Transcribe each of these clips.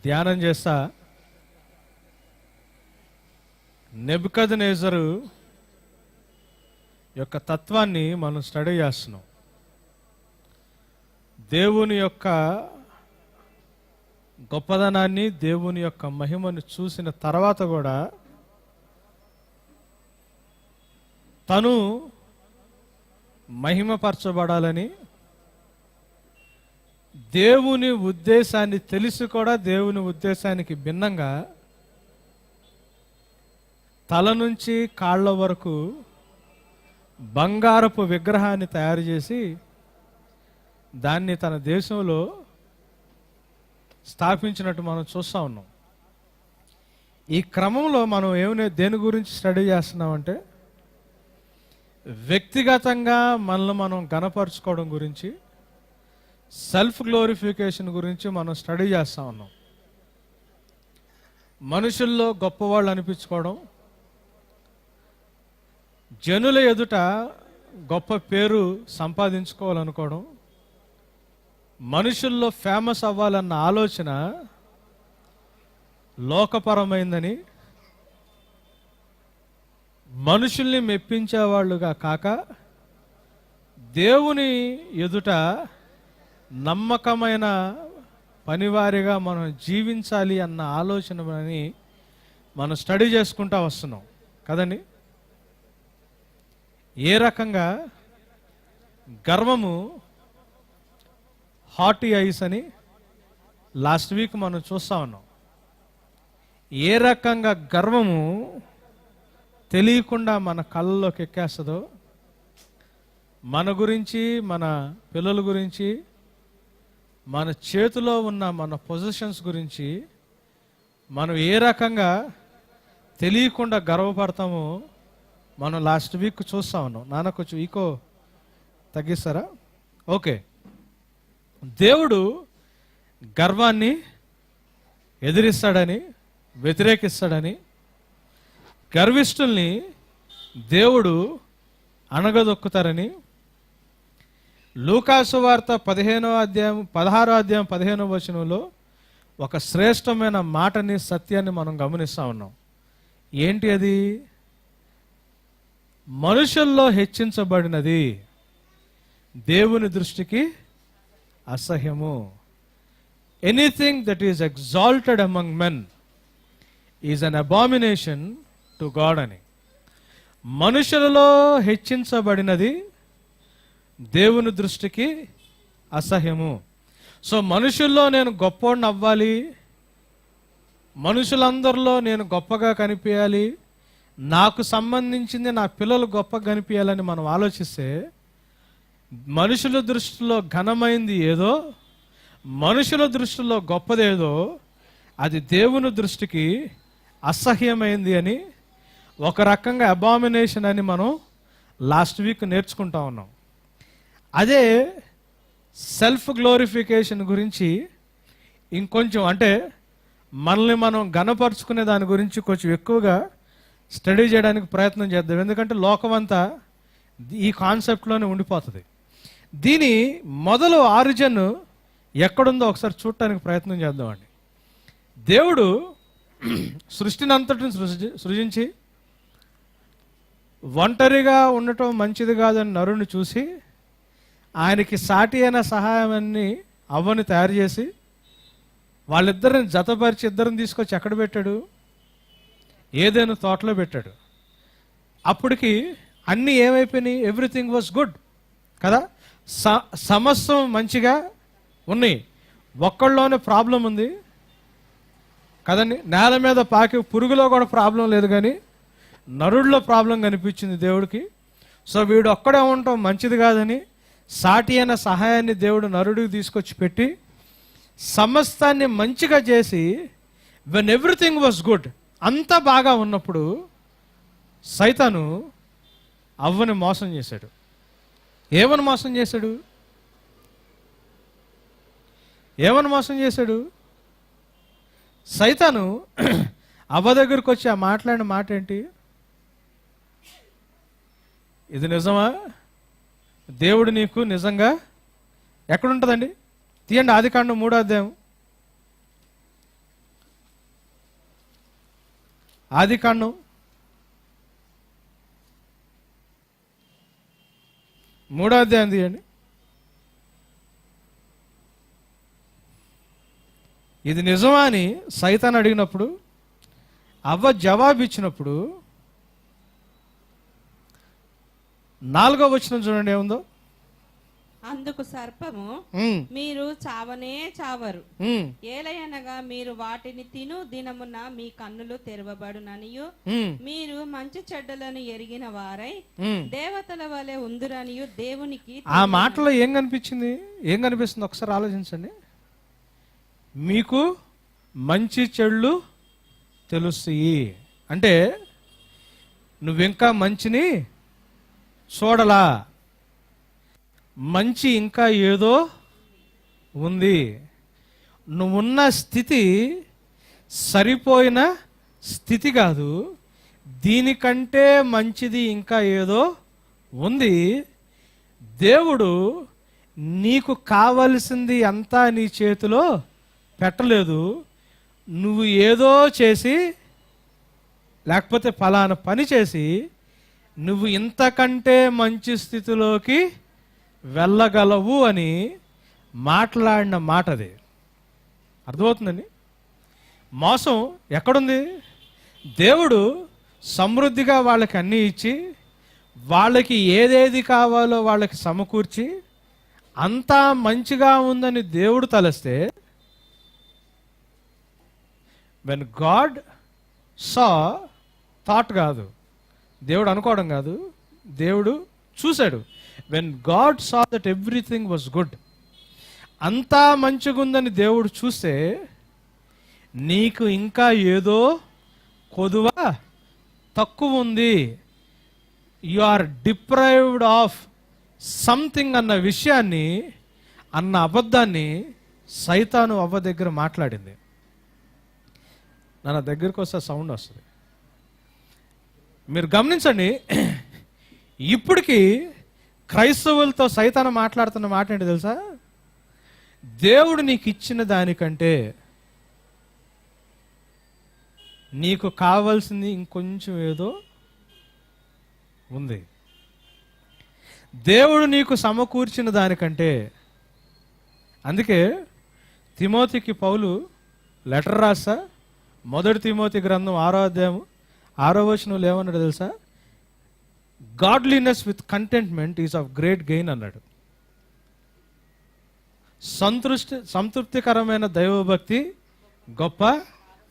ధ్యానం చేస్తా నెబుకద్నెజరు యొక్క తత్వాన్ని మనం స్టడీ చేస్తున్నాం. దేవుని యొక్క గొప్పదనాన్ని, దేవుని యొక్క మహిమను చూసిన తర్వాత కూడా తను మహిమపరచబడాలని, దేవుని ఉద్దేశాన్ని తెలిసి కూడా దేవుని ఉద్దేశానికి భిన్నంగా తల నుంచి కాళ్ళ వరకు బంగారపు విగ్రహాన్ని తయారు చేసి దాన్ని తన దేశంలో స్థాపించినట్టు మనం చూస్తూ ఉన్నాం. ఈ క్రమంలో మనం దేని గురించి స్టడీ చేస్తున్నామంటే, వ్యక్తిగతంగా మనల్ని మనం ఘనపరచుకోవడం గురించి, సెల్ఫ్ గ్లోరిఫికేషన్ గురించి మనం స్టడీ చేస్తూ ఉన్నాం. మనుషుల్లో గొప్పవాళ్ళు అనిపించుకోవడం, జనుల ఎదుట గొప్ప పేరు సంపాదించుకోవాలనుకోవడం, మనుషుల్లో ఫేమస్ అవ్వాలన్న ఆలోచన లోకపరమైందని, మనుషుల్ని మెప్పించేవాళ్ళుగా కాక దేవుని ఎదుట నమ్మకమైన పనివారిగా మనం జీవించాలి అన్న ఆలోచనని మనం స్టడీ చేసుకుంటూ వస్తున్నాం కదండి. ఏ రకంగా గర్వము హార్టీ ఐస్ అని లాస్ట్ వీక్ మనం చూస్తూ ఉన్నాం. ఏ రకంగా గర్వము తెలియకుండా మన కళ్ళలోకి ఎక్కేస్తుందో, మన గురించి, మన పిల్లల గురించి, మన చేతిలో ఉన్న మన పొజిషన్స్ గురించి మనం ఏ రకంగా తెలియకుండా గర్వపడతామో మనం లాస్ట్ వీక్ చూస్తా ఉన్నాం. నాన్న కొంచెం ఈకో తగ్గిస్తారా? ఓకే. దేవుడు గర్వాన్ని ఎదిరిస్తాడని, వ్యతిరేకిస్తాడని, గర్విష్ఠుల్ని దేవుడు అణగదొక్కుతారని లూకాసు వార్త 16వ అధ్యాయం 15వ వచనంలో ఒక శ్రేష్టమైన మాటని, సత్యాన్ని మనం గమనిస్తూ ఉన్నాం. ఏంటి అది? మనుషుల్లో హెచ్చించబడినది దేవుని దృష్టికి అసహ్యము. Anything that is exalted among men is an abomination to God అని. మనుషులలో హెచ్చించబడినది దేవుని దృష్టికి అసహ్యము. సో మనుషుల్లో నేను గొప్పోడిని అవ్వాలి, మనుషులందరిలో నేను గొప్పగా కనిపించాలి, నాకు సంబంధించింది నా పిల్లలు గొప్పగా కనిపించాలని మనం ఆలోచిస్తే, మనుషుల దృష్టిలో ఘనమైంది ఏదో, మనుషుల దృష్టిలో గొప్పదేదో అది దేవుని దృష్టికి అసహ్యమైంది అని, ఒక రకంగా అబామినేషన్ అని మనం లాస్ట్ వీక్ నేర్చుకుంటా ఉన్నాం. అదే సెల్ఫ్ గ్లోరిఫికేషన్ గురించి ఇంకొంచెం, అంటే మనల్ని మనం ఘనపరుచుకునే దాని గురించి కొంచెం ఎక్కువగా స్టడీ చేయడానికి ప్రయత్నం చేద్దాం. ఎందుకంటే లోకమంతా ఈ కాన్సెప్ట్లోనే ఉండిపోతుంది. దీని మొదలు ఆరిజిన్ ఎక్కడుందో ఒకసారి చూడటానికి ప్రయత్నం చేద్దామండి. దేవుడు సృష్టిని అంతటిని సృజించి ఒంటరిగా ఉండటం మంచిది కాదని నరుని చూసి, ఆయనకి సాటి అయిన సహాయాన్ని అవ్వని తయారు చేసి, వాళ్ళిద్దరిని జతపరిచి ఇద్దరిని తీసుకొచ్చి ఎక్కడ పెట్టాడు? ఏదైనా తోటలో పెట్టాడు. అప్పటికి అన్నీ ఏమైపోయినాయి? ఎవ్రీథింగ్ వాజ్ గుడ్ కదా, సమస్తం మంచిగా ఉన్నాయి. ఒక్కళ్ళలోనే ప్రాబ్లం ఉంది కదండి. నేల మీద పాకి పురుగులో కూడా ప్రాబ్లం లేదు, కానీ నరుడిలో ప్రాబ్లం కనిపించింది దేవుడికి. సో వీడు ఒక్కడే ఉండటం మంచిది కాదని సాటి అయిన సహాయాన్ని దేవుడు నరుడికి తీసుకొచ్చి పెట్టి సమస్తాన్ని మంచిగా చేసి, వెన్ ఎవ్రీథింగ్ వాజ్ గుడ్, అంతా బాగా ఉన్నప్పుడు సైతాను అవ్వని మోసం చేశాడు. ఏమని మోసం చేశాడు? ఏమని మోసం చేశాడు? సైతాను అవ్వ దగ్గరికి వచ్చి ఆ మాట్లాడిన మాట ఏంటి? ఇది నిజమా? దేవుడు నీకు నిజంగా ఎక్కడుంటుందండి? తీయండి, ఆదికాండం 3వ అధ్యాయం ఆదికాండం 3వ అధ్యాయం తీయండి. ఇది నిజమా అని సైతాన్ అడిగినప్పుడు అవ్వ జవాబు ఇచ్చినప్పుడు 4వ వచనం చూడండి ఏముందో. అందుకు సర్పము, మీరు చావనే చావరు, ఏలయనగా మీరు వాటిని తిను దినమున మీ కన్నులు తెరవబడుననియు మీరు మంచి చెడ్డలను ఎరిగిన వారై దేవతల వలె ఉందురనియు దేవునికి. ఆ మాటలో ఏం కనిపించింది, ఏం కనిపిస్తుంది ఒకసారి ఆలోచించండి. మీకు మంచి చెడులు తెలుస్తాయి అంటే నువ్వింకా మంచిని చూడలా, మంచి ఇంకా ఏదో ఉంది. నువ్వున్న స్థితి సరిపోయిన స్థితి కాదు, దీనికంటే మంచిది ఇంకా ఏదో ఉంది. దేవుడు నీకు కావలసింది అంతా నీ చేతిలో పెట్టలేదు. నువ్వు ఏదో చేసి లేకపోతే ఫలానా పని చేసి నువ్వు ఇంతకంటే మంచి స్థితిలోకి వెళ్ళగలవు అని మాట్లాడిన మాట అది. అర్థమవుతుందండి? మోసం ఎక్కడుంది? దేవుడు సమృద్ధిగా వాళ్ళకి అన్నీ ఇచ్చి వాళ్ళకి ఏదేది కావాలో వాళ్ళకి సమకూర్చి అంతా మంచిగా ఉందని దేవుడు తలస్తే, వెన్ గాడ్ సా, థాట్ కాదు, దేవుడు అనుకోవడం కాదు, దేవుడు చూశాడు. When God saw that everything was good, అంతా మంచిగుందని దేవుడు చూస్తే నీకు ఇంకా ఏదో కొదువ తక్కువ ఉంది, you are deprived of something అన్న విషయాన్ని, అన్న అబద్ధాన్ని సైతాను అవ్వ దగ్గర మాట్లాడింది. నా దగ్గరకు వస్తే సౌండ్ వస్తుంది, మీరు గమనించండి. ఇప్పటికీ క్రైస్తవులతో సైతాను మాట్లాడుతున్న మాట ఏంటి తెలుసా? దేవుడు నీకు ఇచ్చిన దానికంటే నీకు కావాల్సింది ఇంకొంచెం ఏదో ఉంది. దేవుడు నీకు సమకూర్చిన దానికంటే. అందుకే తిమోతికి పౌలు లెటర్ రాస్తా, 1 తిమోతి గ్రంథం 6వ అధ్యాయం 6వ వచనంలో ఏమన్నాడు తెలుసా? Godliness with contentment is of great gain అన్నాడు. సంతృప్తికరమైన దైవభక్తి గొప్ప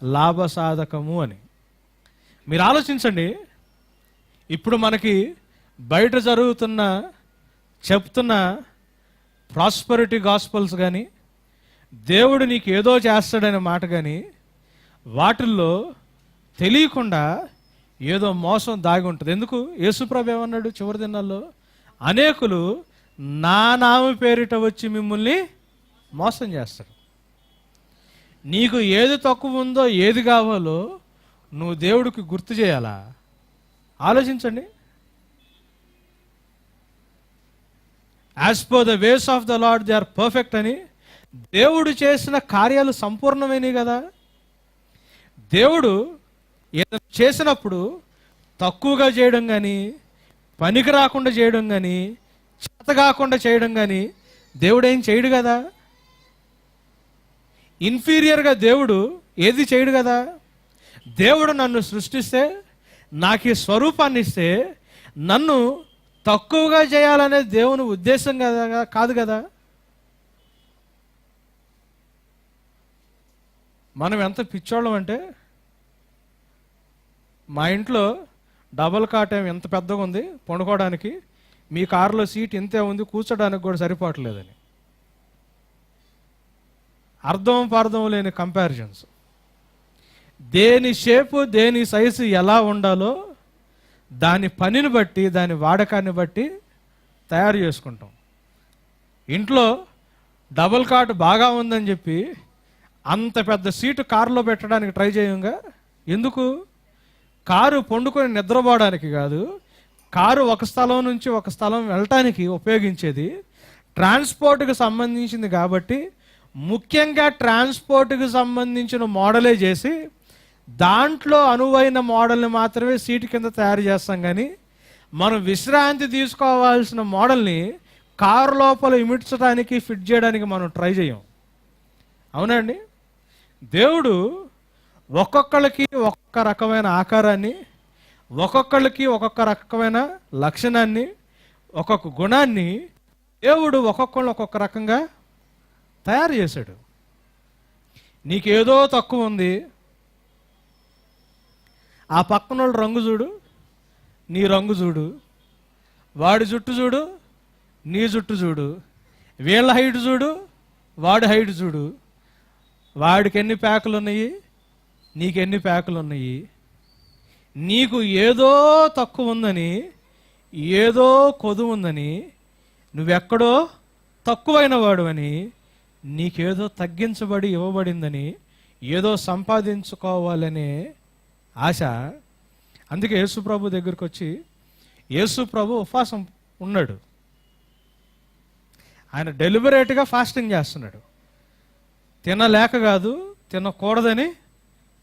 లాభసాధకము అని. మీరు ఆలోచించండి, ఇప్పుడు మనకి బయట చెప్తున్న ప్రాస్పరిటీ గాస్పల్స్ కానీ, దేవుడు నీకు ఏదో చేస్తాడనే మాట కానీ, వాటిల్లో తెలియకుండా ఏదో మోసం దాగి ఉంటుంది. ఎందుకు? యేసుప్రభు ఏమన్నాడు చివరి దినాల్లో? అనేకులు నా నామ పేరిట వచ్చి మిమ్మల్ని మోసం చేస్తారు. నీకు ఏది తక్కువ ఉందో, ఏది కావాలో నువ్వు దేవుడికి గుర్తు చేయాలా? ఆలోచించండి. As per the ways of the lord they are perfect అని. దేవుడు చేసిన కార్యాలు సంపూర్ణమైనవి కదా. దేవుడు ఏదైనా చేసినప్పుడు తక్కువగా చేయడం కానీ, పనికి రాకుండా చేయడం కానీ, చేత కాకుండా చేయడం కానీ దేవుడు ఏం చేయడు కదా. ఇన్ఫీరియర్గా దేవుడు ఏది చేయడు కదా. దేవుడు నన్ను సృష్టిస్తే, నాకు ఈ స్వరూపాన్ని ఇస్తే, నన్ను తక్కువగా చేయాలనే దేవుని ఉద్దేశం కదా, కాదు కదా. మనం ఎంత పిచ్చోళ్ళం అంటే, మా ఇంట్లో డబల్ కాట్ ఏమి ఎంత పెద్దగా ఉంది పండుకోవడానికి, మీ కారులో సీట్ ఇంతే ఉంది, కూర్చోడానికి కూడా సరిపోవట్లేదని. అర్థం పర్థం లేని కంపారిజన్స్. దేని షేపు, దేని సైజు ఎలా ఉండాలో దాని పనిని బట్టి, దాని వాడకాన్ని బట్టి తయారు చేసుకుంటాం. ఇంట్లో డబుల్ కాట్ బాగా ఉందని చెప్పి అంత పెద్ద సీటు కారులో పెట్టడానికి ట్రై చేయంగా. ఎందుకు? కారు పండుకొని నిద్రపోవడానికి కాదు, కారు ఒక స్థలం నుంచి ఒక స్థలం వెళ్ళటానికి ఉపయోగించేది, ట్రాన్స్పోర్ట్కి సంబంధించింది. కాబట్టి ముఖ్యంగా ట్రాన్స్పోర్ట్కి సంబంధించిన మోడలే చేసి దాంట్లో అనువైన మోడల్ని మాత్రమే సీటు కింద తయారు చేస్తాం, కానీ మనం విశ్రాంతి తీసుకోవాల్సిన మోడల్ని కారు లోపల ఇమిడ్చడానికి, ఫిట్ చేయడానికి మనం ట్రై చేయం. అవునండి? దేవుడు ఒక్కొక్కళ్ళకి ఒక్కొక్క రకమైన ఆకారాన్ని, ఒక్కొక్కళ్ళకి ఒక్కొక్క రకమైన లక్షణాన్ని, ఒక్కొక్క గుణాన్ని దేవుడు ఒక్కొక్కళ్ళు ఒక్కొక్క రకంగా తయారు చేశాడు. నీకేదో తక్కువ ఉంది, ఆ పక్కనోళ్ళు రంగు చూడు, నీ రంగు చూడు, వాడి జుట్టు చూడు, నీ జుట్టు చూడు, వీళ్ళ హైట్ చూడు, వాడి హైట్ చూడు, వాడికి ఎన్ని ప్యాకులు ఉన్నాయి, నీకెన్ని ప్యాకులు ఉన్నాయి. నీకు ఏదో తక్కువ ఉందని, ఏదో కొదువు ఉందని, నువ్వెక్కడో తక్కువైన వాడు అని, నీకేదో తగ్గించబడి ఇవ్వబడిందని, ఏదో సంపాదించుకోవాలనే ఆశ. అందుకే యేసు ప్రభు దగ్గరికి వచ్చి, యేసు ప్రభు ఉపవాసం ఉన్నాడు. ఆయన డెలిబరేట్గా ఫాస్టింగ్ చేస్తున్నాడు. తినలేక కాదు, తినకూడదని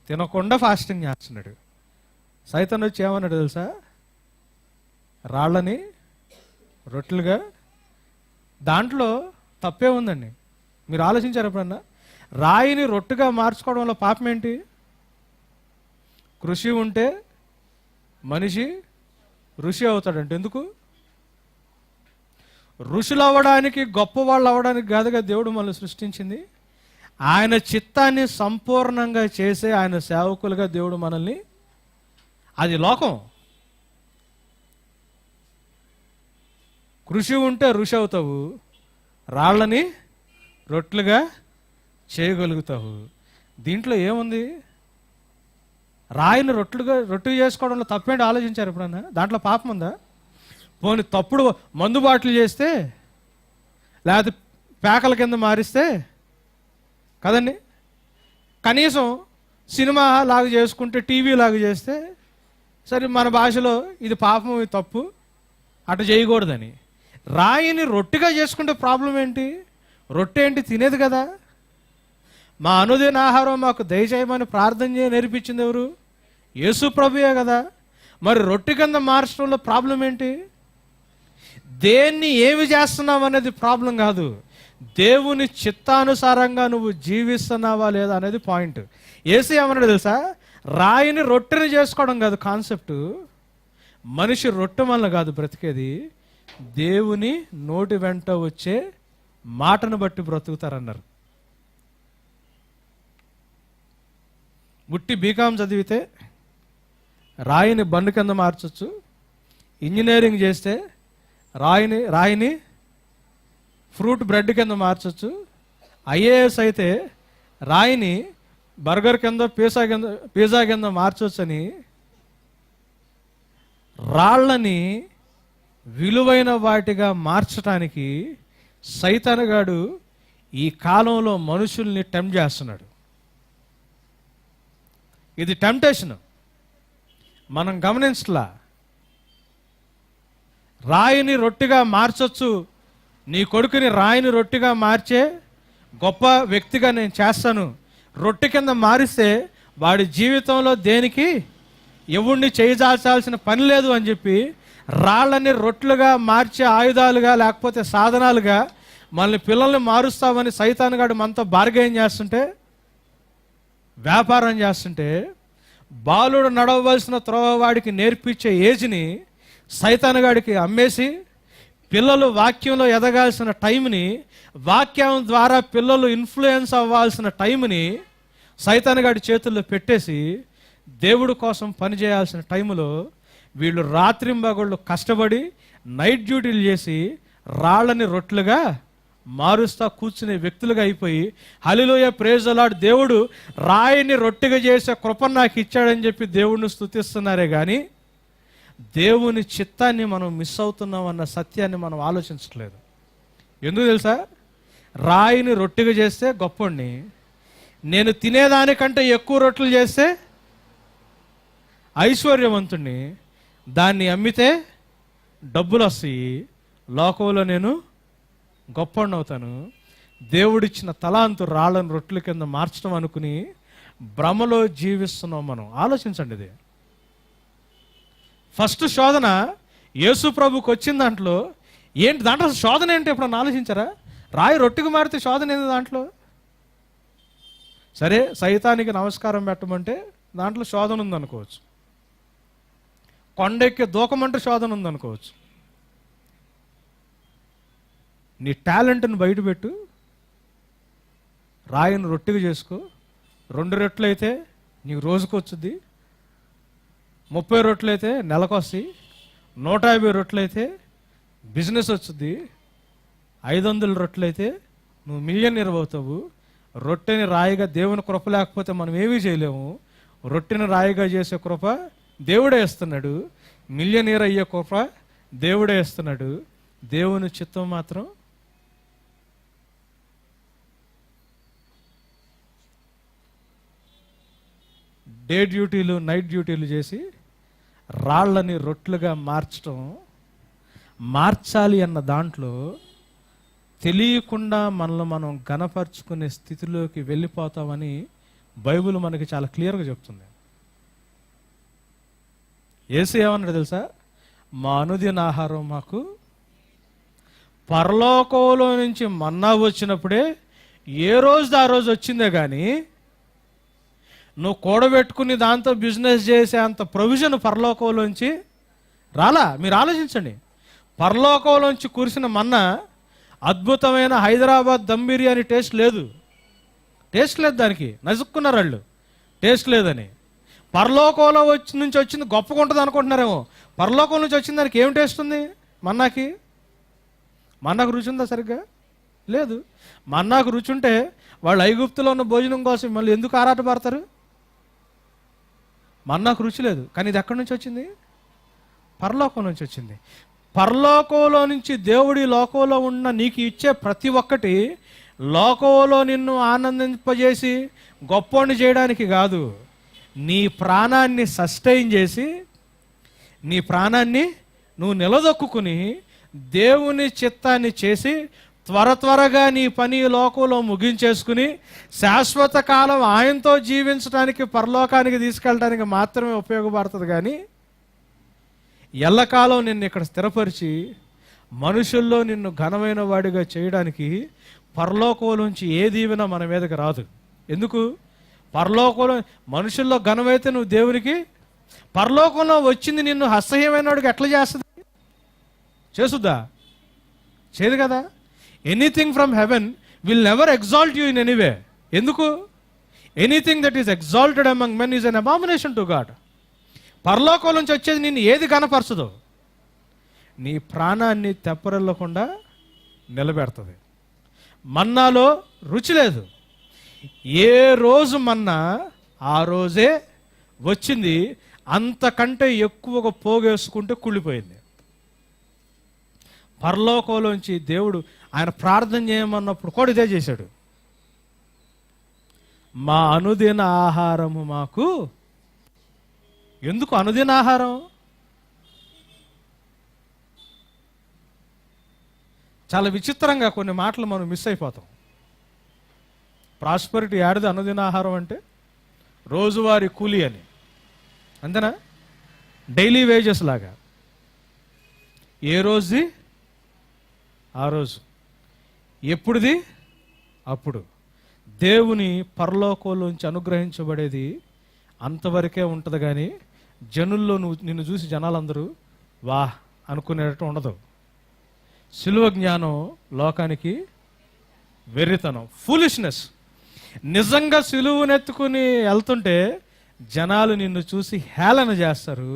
తినకుండా ఫాస్టింగ్ చేస్తున్నాడు. సైతాన్ వచ్చి ఏమన్నాడు తెలుసా? రాళ్ళని రొట్టెలుగా. దాంట్లో తప్పే ఉందండి. మీరు ఆలోచించారు ఎప్పుడన్నా? రాయిని రొట్టెగా మార్చుకోవడంలో పాపం ఏంటి? కృషి ఉంటే మనిషి ఋషి అవుతాడంటే ఎందుకు? ఋషులు అవ్వడానికి, గొప్పవాళ్ళు అవ్వడానికి కాదుగా దేవుడు మనల్ని సృష్టించింది. ఆయన చిత్తాన్ని సంపూర్ణంగా చేసే ఆయన సేవకులుగా దేవుడు మనల్ని. అది లోకం. కృషి ఉంటే ఋషి అవుతావు, రాళ్ళని రొట్టెలుగా చేయగలుగుతావు. దీంట్లో ఏముంది? రాయిని రొట్టె చేసుకోవడంలో తప్పేంటి ఆలోచించారు ఎప్పుడన్నా? దాంట్లో పాపం ఉందా? పోనీ తప్పుడు మందు బాటలు చేస్తే, లేకపోతే పేకల కింద మారిస్తే కదండి, కనీసం సినిమా లాగా చేసుకుంటే, టీవీ లాగా చేస్తే సరే, మన భాషలో ఇది పాపం, ఇది తప్పు, అటు చేయకూడదని. రాయిని రొట్టెగా చేసుకుంటే ప్రాబ్లం ఏంటి? రొట్టె ఏంటి? తినేది కదా. మా అనుదిన ఆహారం మాకు దయచేయమని ప్రార్థన నేర్పించింది ఎవరు? యేసు ప్రభుయే కదా. మరి రొట్టె కింద మార్చడంలో ప్రాబ్లం ఏంటి? దేన్ని ఏమి చేస్తున్నావు అనేది ప్రాబ్లం కాదు, దేవుని చిత్తానుసారంగా నువ్వు జీవిస్తున్నావా లేదా అనేది పాయింట్. యేసు ఏమన్నాడు తెలుసా? రాయిని రొట్టెని చేసుకోవడం కాదు కాన్సెప్ట్. మనిషి రొట్టె వల్ల కాదు బ్రతికేది, దేవుని నోటి వెంట వచ్చే మాటను బట్టి బ్రతుకుతారన్నారు. ముట్టి బీకాం చదివితే రాయిని బండు కింద మార్చొచ్చు, ఇంజనీరింగ్ చేస్తే రాయిని ఫ్రూట్ బ్రెడ్ కింద మార్చొచ్చు, ఐఏఎస్ అయితే రాయిని బర్గర్ కింద, పిజ్జా కింద మార్చొచ్చని రాళ్ళని విలువైన వాటిగా మార్చడానికి సైతానుగాడు ఈ కాలంలో మనుషుల్ని టెంప్ట్ చేస్తున్నాడు. ఇది టెంప్టేషన్, మనం గమనించలా. రాయిని రొట్టెగా మార్చొచ్చు, నీ కొడుకుని రాయిని రొట్టెగా మార్చే గొప్ప వ్యక్తిగా నేను చేస్తాను. రొట్టె కింద మారిస్తే వాడి జీవితంలో దేనికి ఎవడిని చేయించాల్సిన పని లేదు అని చెప్పి రాళ్ళని రొట్టెలుగా మార్చే ఆయుధాలుగా, లేకపోతే సాధనాలుగా మనల్ని పిల్లల్ని మారుస్తామని సైతానుగాడు మనతో బార్గెయిన్ చేస్తుంటే, వ్యాపారం చేస్తుంటే, బాలుడు నడవవలసిన త్రోవవాడికి నేర్పించే ఏజ్ని సైతానుగాడికి అమ్మేసి, పిల్లలు వాక్యంలో ఎదగాల్సిన టైంని, వాక్యం ద్వారా పిల్లలు ఇన్ఫ్లుయెన్స్ అవ్వాల్సిన టైంని సైతానుగాడి చేతుల్లో పెట్టేసి, దేవుడి కోసం పనిచేయాల్సిన టైంలో వీళ్ళు రాత్రింబగళ్ళు కష్టపడి నైట్ డ్యూటీలు చేసి రాళ్ళని రొట్టెలుగా మారుస్తా కూర్చునే వ్యక్తులుగా అయిపోయి, హల్లెలూయా ప్రైజ్ ది లార్డ్, దేవుడు రాయిని రొట్టెగా చేసే కృపను నాకు ఇచ్చాడని చెప్పి దేవుడిని స్తుతిస్తున్నారే కానీ దేవుని చిత్తాన్ని మనం మిస్ అవుతున్నాం అన్న సత్యాన్ని మనం ఆలోచించట్లేదు. ఎందుకు తెలుసా? రాయిని రొట్టెగా చేస్తే గొప్పోడిని, నేను తినేదానికంటే ఎక్కువ రొట్టెలు చేస్తే ఐశ్వర్యవంతుణ్ణి, దాన్ని అమ్మితే డబ్బులు వస్తాయి, లోకంలో నేను గొప్పవాడిని అవుతాను. దేవుడిచ్చిన తలాంతు రాళ్ళను రొట్టెల కింద మార్చడం అనుకుని భ్రమలో జీవిస్తున్నాం మనం. ఆలోచించండి. ఇది ఫస్ట్ శోధన యేసు ప్రభుకి వచ్చిన దాంట్లో ఏంటి? దాంట్లో శోధన ఏంటి ఎప్పుడన్నా ఆలోచించారా? రాయి రొట్టెకు మారితే శోధన ఏంది దాంట్లో? సరే, సైతానికి నమస్కారం పెట్టమంటే దాంట్లో శోధన ఉందనుకోవచ్చు. కొండెక్కి దూకమంటే శోధన ఉందనుకోవచ్చు. నీ టాలెంట్ని బయటపెట్టు, రాయిని రొట్టెగా చేసుకో. 2 రొట్టెలు అయితే నీకు రోజుకు వచ్చుద్ది, 30 రొట్టెలు అయితే నెలకు వస్తాయి, 150 రొట్టెలు అయితే బిజినెస్ వచ్చుద్ది, 500 రొట్టెలు అయితే నువ్వు మిలియనీర్ అవుతావు. రొట్టెని రాయిగా, దేవుని కృప లేకపోతే మనం ఏమీ చేయలేము. రొట్టెని రాయిగా చేసే కృప దేవుడే ఇస్తున్నాడు. మిలియనీర్ అయ్యే కృప దేవుడే ఇస్తున్నాడు. దేవుని చిత్తం మాత్రం డే డ్యూటీలు, నైట్ డ్యూటీలు చేసి రాళ్ళని రొట్టెలుగా మార్చాలి అన్న దాంట్లో తెలియకుండా మనల్ని మనం ఘనపరుచుకునే స్థితిలోకి వెళ్ళిపోతామని బైబిల్ మనకి చాలా క్లియర్గా చెప్తుంది. యేసు ఏమన్నాడు తెలుసా? మా అనుదిన ఆహారం మాకు. పరలోకంలో నుంచి మన్నా వచ్చినప్పుడే ఏ రోజు ఆ రోజు వచ్చిందే కానీ నువ్వు కూడబెట్టుకుని దాంతో బిజినెస్ చేసే అంత ప్రొవిజన్ పరలోకంలోంచి రాలా. మీరు ఆలోచించండి. పరలోకంలోంచి కురిసిన మన్నా అద్భుతమైన హైదరాబాద్ దమ్ బిర్యానీ టేస్ట్ లేదు దానికి. నసుక్కున్నారు వాళ్ళు టేస్ట్ లేదని. పరలోకంలో నుంచి వచ్చింది గొప్పగా ఉంటుంది అనుకుంటున్నారేమో. పరలోకం నుంచి వచ్చిన దానికి ఏం టేస్ట్ ఉంది? మన్నాకు రుచి ఉందా? సరిగ్గా లేదు. మన్నాకు రుచి ఉంటే వాళ్ళు ఐగుప్తులో ఉన్న భోజనం కోసం మళ్ళీ ఎందుకు ఆరాటపడతారు? మన్నాకు రుచి లేదు, కానీ ఇది ఎక్కడి నుంచి వచ్చింది? పరలోకం నుంచి వచ్చింది. పరలోకంలో నుంచి దేవుడి లోకంలో ఉన్న నీకు ఇచ్చే ప్రతి ఒక్కటి లోకంలో నిన్ను ఆనందింపజేసి గొప్పోని చేయడానికి కాదు. నీ ప్రాణాన్ని సస్టైన్ చేసి, నీ ప్రాణాన్ని నువ్వు నిలదొక్కుని దేవుని చిత్తాన్ని చేసి త్వరగా నీ పని లోకంలో ముగించేసుకుని శాశ్వత కాలం ఆయనతో జీవించడానికి, పరలోకానికి తీసుకెళ్ళడానికి మాత్రమే ఉపయోగపడుతుంది. కానీ ఎల్లకాలం నిన్ను ఇక్కడ స్థిరపరిచి మనుషుల్లో నిన్ను ఘనమైన వాడిగా చేయడానికి పరలోకంలోంచి ఏ దీవెన మన మీదకి రాదు. ఎందుకు? పరలోకంలో మనుషుల్లో ఘనమైతే నువ్వు దేవునికి, పరలోకంలో వచ్చింది నిన్ను అసహ్యమైన వాడికి ఎట్లా చేస్తుంది? చేసుద్దా? చేయదు కదా. Anything from heaven will never exalt you in anyway. ఎందుకు? Anything that is exalted among men is an abomination to God. పరలోకం నుంచి వచ్చేది నిన్ను ఏది కనపరచదు? నీ ప్రాణాన్ని తెప్పరెళ్ళకుండా నిలబెడుతుంది. మన్నాలో రుచి లేదు. ఏ రోజు మన్నా ఆ రోజే వచ్చింది, అంతకంటే ఎక్కువగా పోగేసుకుంటే కుళ్ళిపోయింది. పరలోకంలోంచి దేవుడు ఆయన ప్రార్థన చేయమన్నప్పుడు కూడా ఇదే చేశాడు. మా అనుదిన ఆహారము మాకు. ఎందుకు అనుదిన ఆహారం? చాలా విచిత్రంగా కొన్ని మాటలు మనం మిస్ అయిపోతాం. ప్రాస్పరిటీ యాడిది? అనుదిన ఆహారం అంటే రోజువారీ కూలీ అని, అంతేనా? డైలీ వేజెస్ లాగా. ఏ రోజుది ఆ రోజు, ఎప్పుడుది అప్పుడు. దేవుని పరలోకంలోంచి అనుగ్రహించబడేది అంతవరకే ఉంటుంది. కానీ జనుల్లో నిన్ను చూసి జనాలందరూ వా అనుకునేటట్టు ఉండదు. సిలువ జ్ఞానం లోకానికి వెర్రితనం, ఫూలిష్నెస్. నిజంగా సిలువనెత్తుకుని వెళ్తుంటే జనాలు నిన్ను చూసి హేళన చేస్తారు,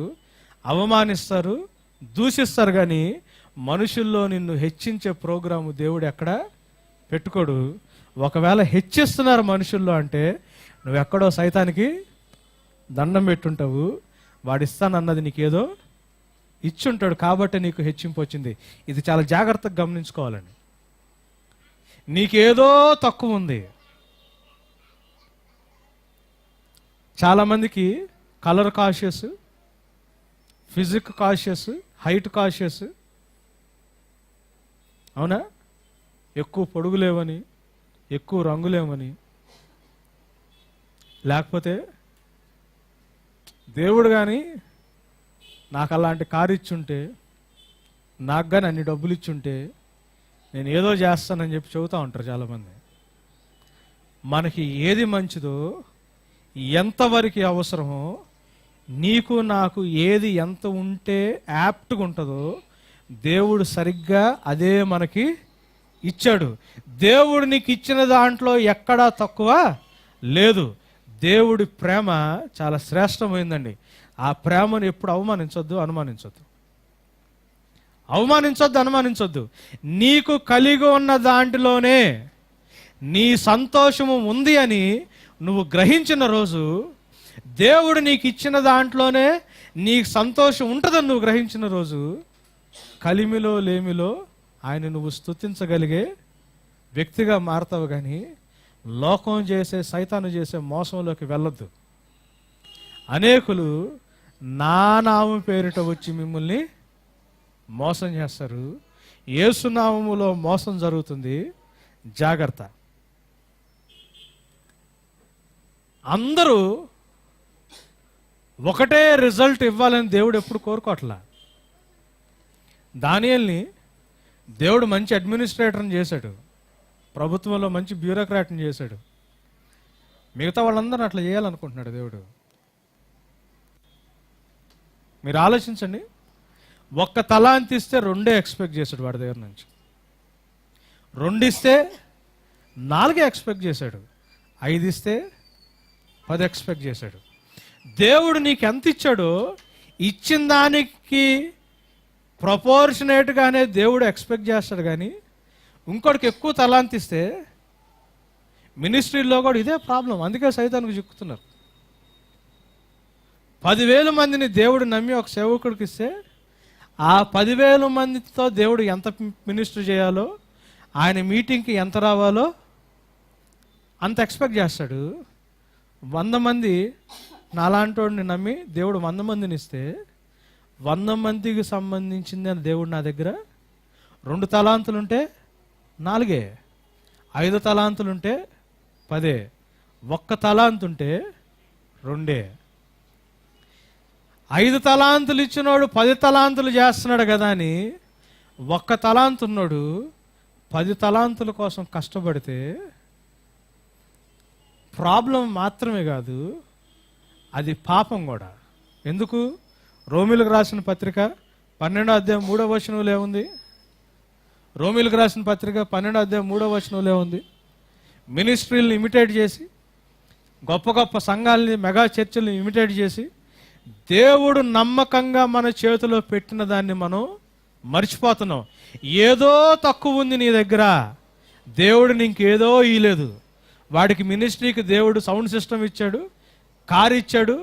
అవమానిస్తారు, దూషిస్తారు. కానీ మనుషుల్లో నిన్ను హెచ్చించే ప్రోగ్రాము దేవుడు ఎక్కడ పెట్టుకోడు. ఒకవేళ హెచ్చిస్తున్నారు మనుషుల్లో అంటే నువ్వెక్కడో సైతానికి దండం పెట్టుంటావు. వాడిస్తానన్నది నీకేదో ఇచ్చుంటాడు కాబట్టి నీకు హెచ్చింపు వచ్చింది. ఇది చాలా జాగ్రత్తగా గమనించుకోవాలండి. నీకేదో తక్కువ ఉంది. చాలామందికి colour cautious, physique cautious, height cautious. అవునా? ఎక్కువ పొడుగులేవని, ఎక్కువ రంగులేమని, లేకపోతే దేవుడు కానీ నాకు అలాంటి కారు ఇచ్చుంటే, నాకు కానీ అన్ని డబ్బులు ఇచ్చుంటే నేను ఏదో చేస్తానని చెప్పి చెబుతూ ఉంటారు చాలామంది. మనకి ఏది మంచిదో, ఎంతవరకు అవసరమో, నీకు నాకు ఏది ఎంత ఉంటే యాప్ట్గా ఉంటుందో దేవుడు సరిగ్గా అదే మనకి ఇచ్చాడు. దేవుడు నీకు ఇచ్చిన దాంట్లో ఎక్కడా తక్కువ లేదు. దేవుడి ప్రేమ చాలా శ్రేష్టమైందండి. ఆ ప్రేమను ఎప్పుడు అనుమానించొద్దు. నీకు కలిగి ఉన్న దాంట్లోనే నీ సంతోషము ఉంది అని నువ్వు గ్రహించిన రోజు, దేవుడు నీకు ఇచ్చిన దాంట్లోనే నీకు సంతోషం ఉంటుందని నువ్వు గ్రహించిన రోజు, కలిమిలో లేమిలో ఆయన నువ్వు స్తుతించగలిగే వ్యక్తిగా మారతావు. కానీ లోకం చేసే, సైతాను చేసే మోసంలోకి వెళ్ళొద్దు. అనేకులు నా నామం పేరిట వచ్చి మిమ్మల్ని మోసం చేస్తారు. యేసు నామములో మోసం జరుగుతుంది, జాగ్రత్త. అందరూ ఒకటే రిజల్ట్ ఇవ్వాలని దేవుడు ఎప్పుడు కోరుకోవట్లా. దానియేల్ని దేవుడు మంచి అడ్మినిస్ట్రేటర్ని చేశాడు, ప్రభుత్వంలో మంచి బ్యూరోక్రాట్ని చేశాడు. మిగతా వాళ్ళందరూ అట్లా చేయాలనుకుంటున్నాడు దేవుడు. మీరు ఆలోచించండి. 1 తలాంతు ఇస్తే 2 ఎక్స్పెక్ట్ చేశాడు వాడి దగ్గర నుంచి. 2 ఇస్తే 4 ఎక్స్పెక్ట్ చేశాడు. 5 ఇస్తే 10 ఎక్స్పెక్ట్ చేశాడు. దేవుడు నీకు ఎంత ఇచ్చాడో ఇచ్చిన దానికి ప్రపోర్షనేట్గానే దేవుడు ఎక్స్పెక్ట్ చేస్తాడు. కానీ ఇంకోటికి ఎక్కువ తలాంతు ఇస్తే, మినిస్ట్రీలో కూడా ఇదే ప్రాబ్లం. అందుకే సైతానికి చిక్కుతున్నారు. 10,000 మందిని దేవుడు నమ్మి ఒక సేవకుడికి ఇస్తే, ఆ 10,000 మందితో దేవుడు ఎంత మినిస్టర్ చేయాలో, ఆయన మీటింగ్కి ఎంత రావాలో అంత ఎక్స్పెక్ట్ చేస్తాడు. 100 మంది నాలాంటోడిని నమ్మి దేవుడు 100 మందిని ఇస్తే, 100 మందికి సంబంధించింది అని దేవుడు నా దగ్గర 2 తలాంతులుంటే 4, 5 తలాంతులుంటే 10, 1 తలాంతుంటే 2. 5 తలాంతులు ఇచ్చినోడు 10 తలాంతులు చేస్తున్నాడు కదా అని 1 తలాంతున్నాడు 10 తలాంతుల కోసం కష్టపడితే ప్రాబ్లం మాత్రమే కాదు, అది పాపం కూడా. ఎందుకు? రోమీలకు రాసిన పత్రిక 12వ అధ్యాయం 3వ వచనంలో ఏముంది? రోమీలకు రాసిన పత్రిక 12వ అధ్యాయం 3వ వచనంలో ఏముంది? మినిస్ట్రీలను ఇమిటేట్ చేసి, గొప్ప గొప్ప సంఘాలని, మెగా చర్చలను ఇమిటేట్ చేసి, దేవుడు నమ్మకంగా మన చేతిలో పెట్టిన దాన్ని మనం మర్చిపోతున్నాం. ఏదో తక్కువ ఉంది నీ దగ్గర, దేవుడు నీకేదో ఇయ్యలేదు. వాడికి మినిస్ట్రీకి దేవుడు సౌండ్ సిస్టమ్ ఇచ్చాడు, కారు ఇచ్చాడు,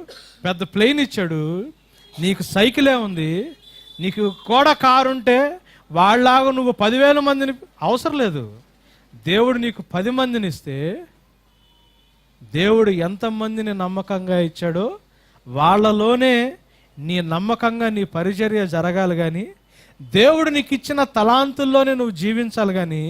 పెద్ద ప్లేన్ ఇచ్చాడు. నీకు సైకిలే ఉంది. నీకు కూడా కారు ఉంటే వాళ్ళలాగా నువ్వు 10,000 మందిని అవసరం లేదు. దేవుడు నీకు 10 మందిని ఇస్తే, దేవుడు ఎంతమందిని నమ్మకంగా ఇచ్చాడో వాళ్ళలోనే నీ నమ్మకంగా నీ పరిచర్య జరగాలి. కానీ దేవుడు నీకు ఇచ్చిన తలాంతుల్లోనే నువ్వు జీవించాలి. కానీ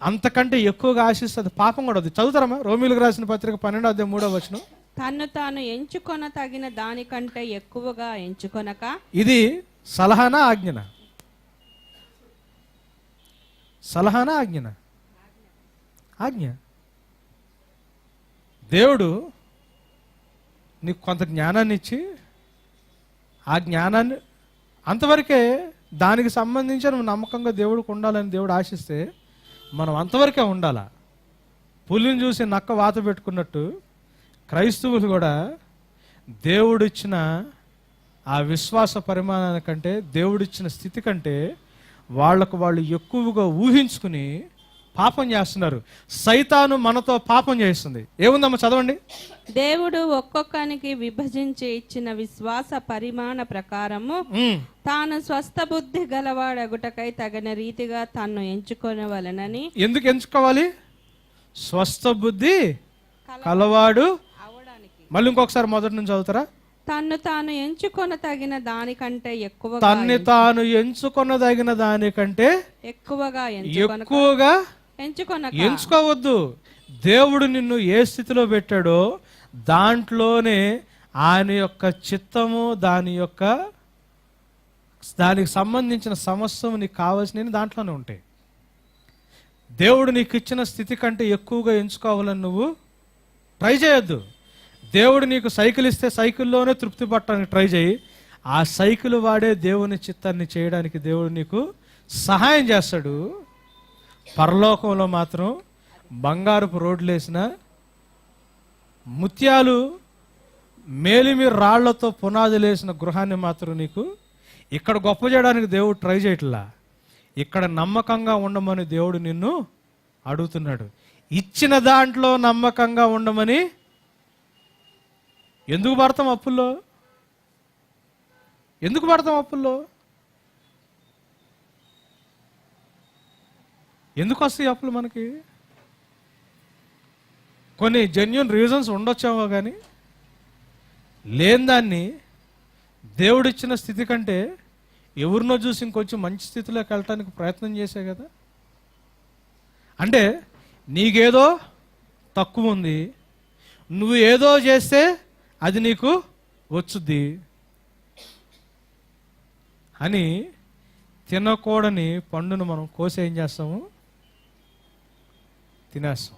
అంతకంటే ఎక్కువగా ఆశిస్తుంది పాపం కూడా. అది చదువుతారమ్మా, రోమీలకు రాసిన పత్రిక 12వ అధ్యాయం 3వ వచనం. తన్ను తాను ఎంచుకొన తగిన దానికంటే ఎక్కువగా ఎంచుకొనక. ఇది సలహానా ఆజ్ఞన? సలహానా ఆజ్ఞన? ఆజ్ఞ. దేవుడు నీకు కొంత జ్ఞానాన్ని ఇచ్చి, ఆ జ్ఞానాన్ని అంతవరకే, దానికి సంబంధించి నువ్వు నమ్మకంగా దేవుడికి ఉండాలని దేవుడు ఆశిస్తే మనం అంతవరకే ఉండాలా. పులిని చూసి నక్క వాత పెట్టుకున్నట్టు క్రైస్తవులు కూడా దేవుడిచ్చిన ఆ విశ్వాస పరిమాణానికంటే, దేవుడిచ్చిన స్థితి కంటే వాళ్ళు ఎక్కువగా ఊహించుకుని పాపం చేస్తున్నారు. సైతాను మనతో పాపం చేస్తుంది. ఏముందమ్మా చదవండి. దేవుడు ఒక్కొక్కనికి విభజించి ఇచ్చిన విశ్వాస పరిమాణ ప్రకారము తాను స్వస్థ బుద్ధి గలవాడగుటకై తగిన రీతిగా తాను ఎంచుకొనవలెనని. ఎందుకు ఎంచుకోవాలి? స్వస్థ బుద్ధి కలవాడు అవడానికి. మళ్ళీ ఇంకొకసారి మొదటి నుంచి చదువుతారా? తన్ను తాను ఎంచుకొన తగిన దానికంటే ఎక్కువగా, తన్ను తాను ఎంచుకొనదగిన దానికంటే ఎక్కువగా ఎంచుకోవద్దు. దేవుడు నిన్ను ఏ స్థితిలో పెట్టాడో దాంట్లోనే ఆయన యొక్క చిత్తము, దానికి సంబంధించిన సమస్యము నీకు కావాల్సినవి దాంట్లోనే ఉంటాయి. దేవుడు నీకు ఇచ్చిన స్థితి కంటే ఎక్కువగా ఎంచుకోవాలని నువ్వు ట్రై చేయొద్దు. దేవుడు నీకు సైకిల్ ఇస్తే సైకిల్లోనే తృప్తి పట్టడానికి ట్రై చేయి. ఆ సైకిల్ వాడే దేవుని చిత్తాన్ని చేయడానికి దేవుడు నీకు సహాయం చేస్తాడు. పరలోకంలో మాత్రం బంగారపు రోడ్లు వేసిన, ముత్యాలు మేలిమి రాళ్లతో పునాదులు వేసిన గృహాన్ని మాత్రం నీకు ఇక్కడ గొప్ప చేయడానికి దేవుడు ట్రై చేయట్లా. ఇక్కడ నమ్మకంగా ఉండమని దేవుడు నిన్ను అడుగుతున్నాడు. ఇచ్చిన దాంట్లో నమ్మకంగా ఉండమని. ఎందుకు పడతాం అప్పుల్లో? ఎందుకు పడతాం అప్పుల్లో? ఎందుకు వస్తాయి అప్పులు మనకి? కొన్ని జెన్యూన్ రీజన్స్ ఉండొచ్చామో కానీ లేని దాన్ని దేవుడిచ్చిన స్థితి కంటే ఎవరినో చూసి ఇంకొంచెం మంచి స్థితిలోకి వెళ్ళటానికి ప్రయత్నం చేసే కదా. అంటే నీకేదో తక్కువ ఉంది, నువ్వు ఏదో చేస్తే అది నీకు వచ్చుద్ది అని తినకూడని పండును మనం కోసి ఏం చేస్తాము? తినేస్తాం.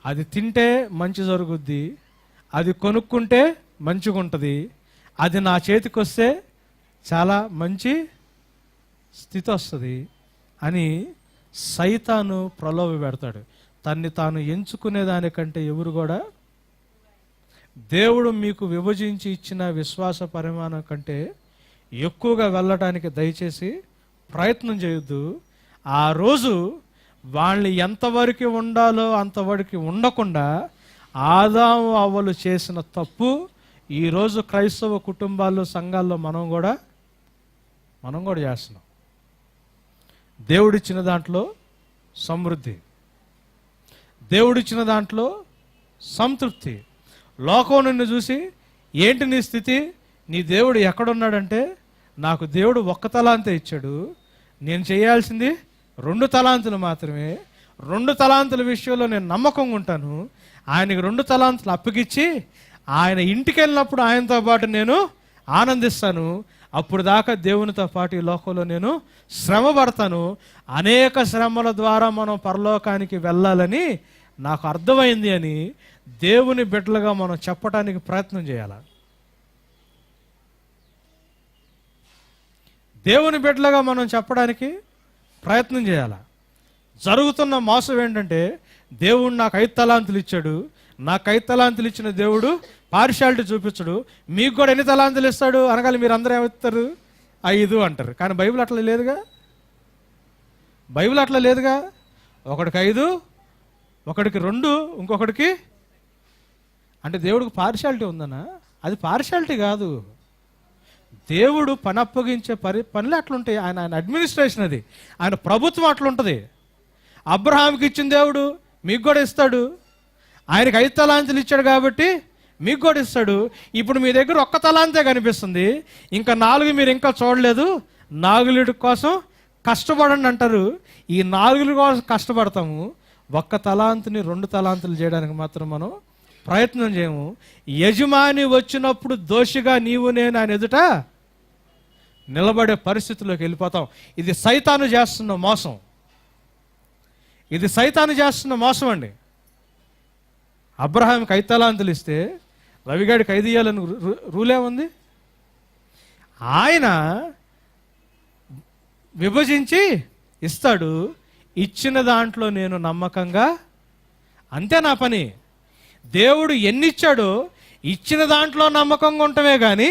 అది తింటే మంచి జరుగుద్ది, అది కొనుక్కుంటే మంచిగా ఉంటుంది, అది నా చేతికి వస్తే చాలా మంచి స్థితి వస్తుంది అని సైతాను ప్రలోభ పెడతాడు. తన్ని తాను ఎంచుకునే దానికంటే ఎవరు కూడా దేవుడు మీకు విభజించి ఇచ్చిన విశ్వాస పరిమాణం కంటే ఎక్కువగా వెళ్ళటానికి దయచేసి ప్రయత్నం చేయొద్దు. ఆ రోజు వాళ్ళని ఎంతవరకు ఉండాలో అంతవరకు ఉండకుండా ఆదాము అవ్వలు చేసిన తప్పు ఈరోజు క్రైస్తవ కుటుంబాల్లో, సంఘాల్లో మనం కూడా చేస్తున్నాం. దేవుడిచ్చిన దాంట్లో సమృద్ధి, దేవుడిచ్చిన దాంట్లో సంతృప్తి. లోకం నిన్ను చూసి ఏంటి నీ స్థితి, నీ దేవుడు ఎక్కడున్నాడంటే, నాకు దేవుడు 1 తలాంతే ఇచ్చాడు, నేను చేయాల్సింది 2 తలాంతులు మాత్రమే, 2 తలాంతుల విషయంలో నేను నమ్మకంగా ఉంటాను, ఆయనకి 2 తలాంతులు అప్పగిచ్చి ఆయన ఇంటికి వెళ్ళినప్పుడు ఆయనతో పాటు నేను ఆనందిస్తాను. అప్పుడు దాకా దేవునితో పాటు ఈ లోకంలో నేను శ్రమ పడతాను. అనేక శ్రమల ద్వారా మనం పరలోకానికి వెళ్ళాలని నాకు అర్థమైంది అని దేవుని బిడ్డలుగా మనం చెప్పడానికి ప్రయత్నం చేయాలి. దేవుని బిడ్డలుగా మనం చెప్పడానికి ప్రయత్నం చేయాలి. జరుగుతున్న మోసం ఏంటంటే, దేవుడు నాకు 5 తలాంతులు ఇచ్చాడు, నాకు 5 తలాంతులు ఇచ్చిన దేవుడు పార్షాలిటీ చూపించడు, మీకు కూడా ఎన్ని తలాంతులు ఇస్తాడు అనగాలి. మీరు అందరూ ఏమవుతారు? 5 అంటారు. కానీ బైబిల్ అట్లా లేదుగా. బైబిల్ అట్లా లేదుగా. ఒకడికి 5, ఒకడికి 2, ఇంకొకడికి. అంటే దేవుడికి పార్షాలిటీ ఉందనా? అది పార్షాలిటీ కాదు. దేవుడు పని అప్పగించే పనులు అట్లుంటాయి. ఆయన అడ్మినిస్ట్రేషన్, అది ఆయన ప్రభుత్వం అట్లుంటుంది. అబ్రహాంకి ఇచ్చిన దేవుడు మీకు కూడా ఇస్తాడు. ఆయనకి 5 తలాంతులు ఇచ్చాడు కాబట్టి మీకు కూడా ఇస్తాడు. ఇప్పుడు మీ దగ్గర 1 తలాంతే కనిపిస్తుంది, ఇంకా 4 మీరు ఇంకా చూడలేదు. 4 కోసం కష్టపడండి అంటారు. ఈ 4 కోసం కష్టపడతాము. 1 తలాంతుని 2 తలాంతులు చేయడానికి మాత్రం మనం ప్రయత్నం చేయము. యజమాని వచ్చినప్పుడు దోషిగా నీవు నేను ఆయన ఎదుట నిలబడే పరిస్థితిలోకి వెళ్ళిపోతాం. ఇది సైతాను చేస్తున్న మోసం. ఇది సైతాను చేస్తున్న మోసం అండి. అబ్రహాంకి 5 తలాంతులు ఇస్తే రవిగాడికి 5 ఇయ్యాలని రూలే ఉంది. ఆయన విభజించి ఇస్తాడు. ఇచ్చిన దాంట్లో నేను నమ్మకంగా, అంతే నా పని. దేవుడు ఎన్ని ఇచ్చాడో ఇచ్చిన దాంట్లో నమ్మకంగా ఉండటమే కానీ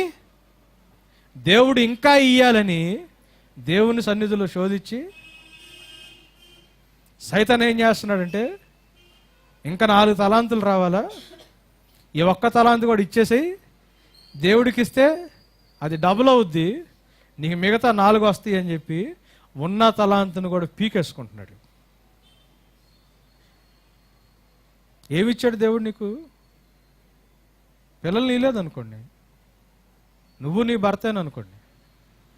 దేవుడు ఇంకా ఇయ్యాలని దేవుని సన్నిధిలో శోధించి సైతాన్ ఏం చేస్తున్నాడంటే, ఇంకా 4 తలాంతులు రావాలా, ఈ 1 తలాంతు కూడా ఇచ్చేసేయి, దేవుడికి ఇస్తే అది డబుల్ అవుద్ది, నీకు మిగతా 4 వస్తాయి అని చెప్పి ఉన్న తలాంతును కూడా పీకేసుకుంటున్నాడు. ఏమిచ్చాడు దేవుడు నీకు? పిల్లలు నీలేదనుకోండి, నువ్వు నీ భర్తేను అనుకోండి,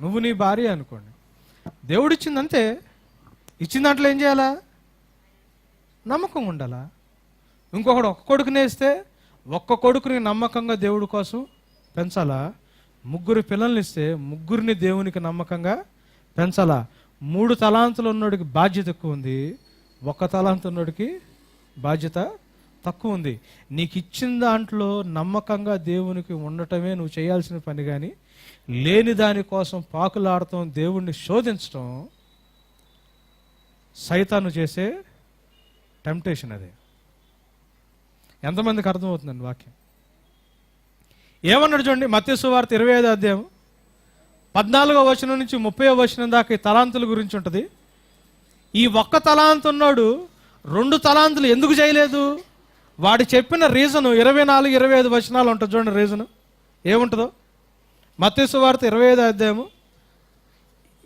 నువ్వు నీ భార్య అనుకోండి, దేవుడు ఇచ్చిందంతే. ఇచ్చిన దాంట్లో ఏం చేయాలా? నమ్మకం ఉండాలా. ఇంకొకడు 1 కొడుకునే ఇస్తే ఒక్క కొడుకుని నమ్మకంగా దేవుడి కోసం పెంచాలా? 3 పిల్లల్ని ఇస్తే 3 దేవునికి నమ్మకంగా పెంచాలా? 3 తలాంతులు ఉన్నోడికి బాధ్యత ఎక్కువ ఉంది, 1 తలాంతు ఉన్నోడికి బాధ్యత తక్కువ ఉంది. నీకు ఇచ్చిన దాంట్లో నమ్మకంగా దేవునికి ఉండటమే నువ్వు చేయాల్సిన పని. కానీ లేని దానికోసం పాకులాడటం, దేవుణ్ణి శోధించటం సైతాను చేసే టెంప్టేషన్. అది ఎంతమందికి అర్థమవుతుందండి వాక్యం? ఏమన్నాడు చూడండి, మత్తయి సువార్త 25వ అధ్యాయం 14వ వచనం నుంచి 30వ వచనం దాకా ఈ తలాంతుల గురించి ఉంటుంది. ఈ 1 తలాంతు ఉన్నాడు 2 తలాంతులు ఎందుకు చేయలేదు? వాడు చెప్పిన రీజను 24, 25 వచనాలు ఉంటుంది చూడండి. రీజను ఏముంటుందో మత్తయి సువార్త 25వ అధ్యాయము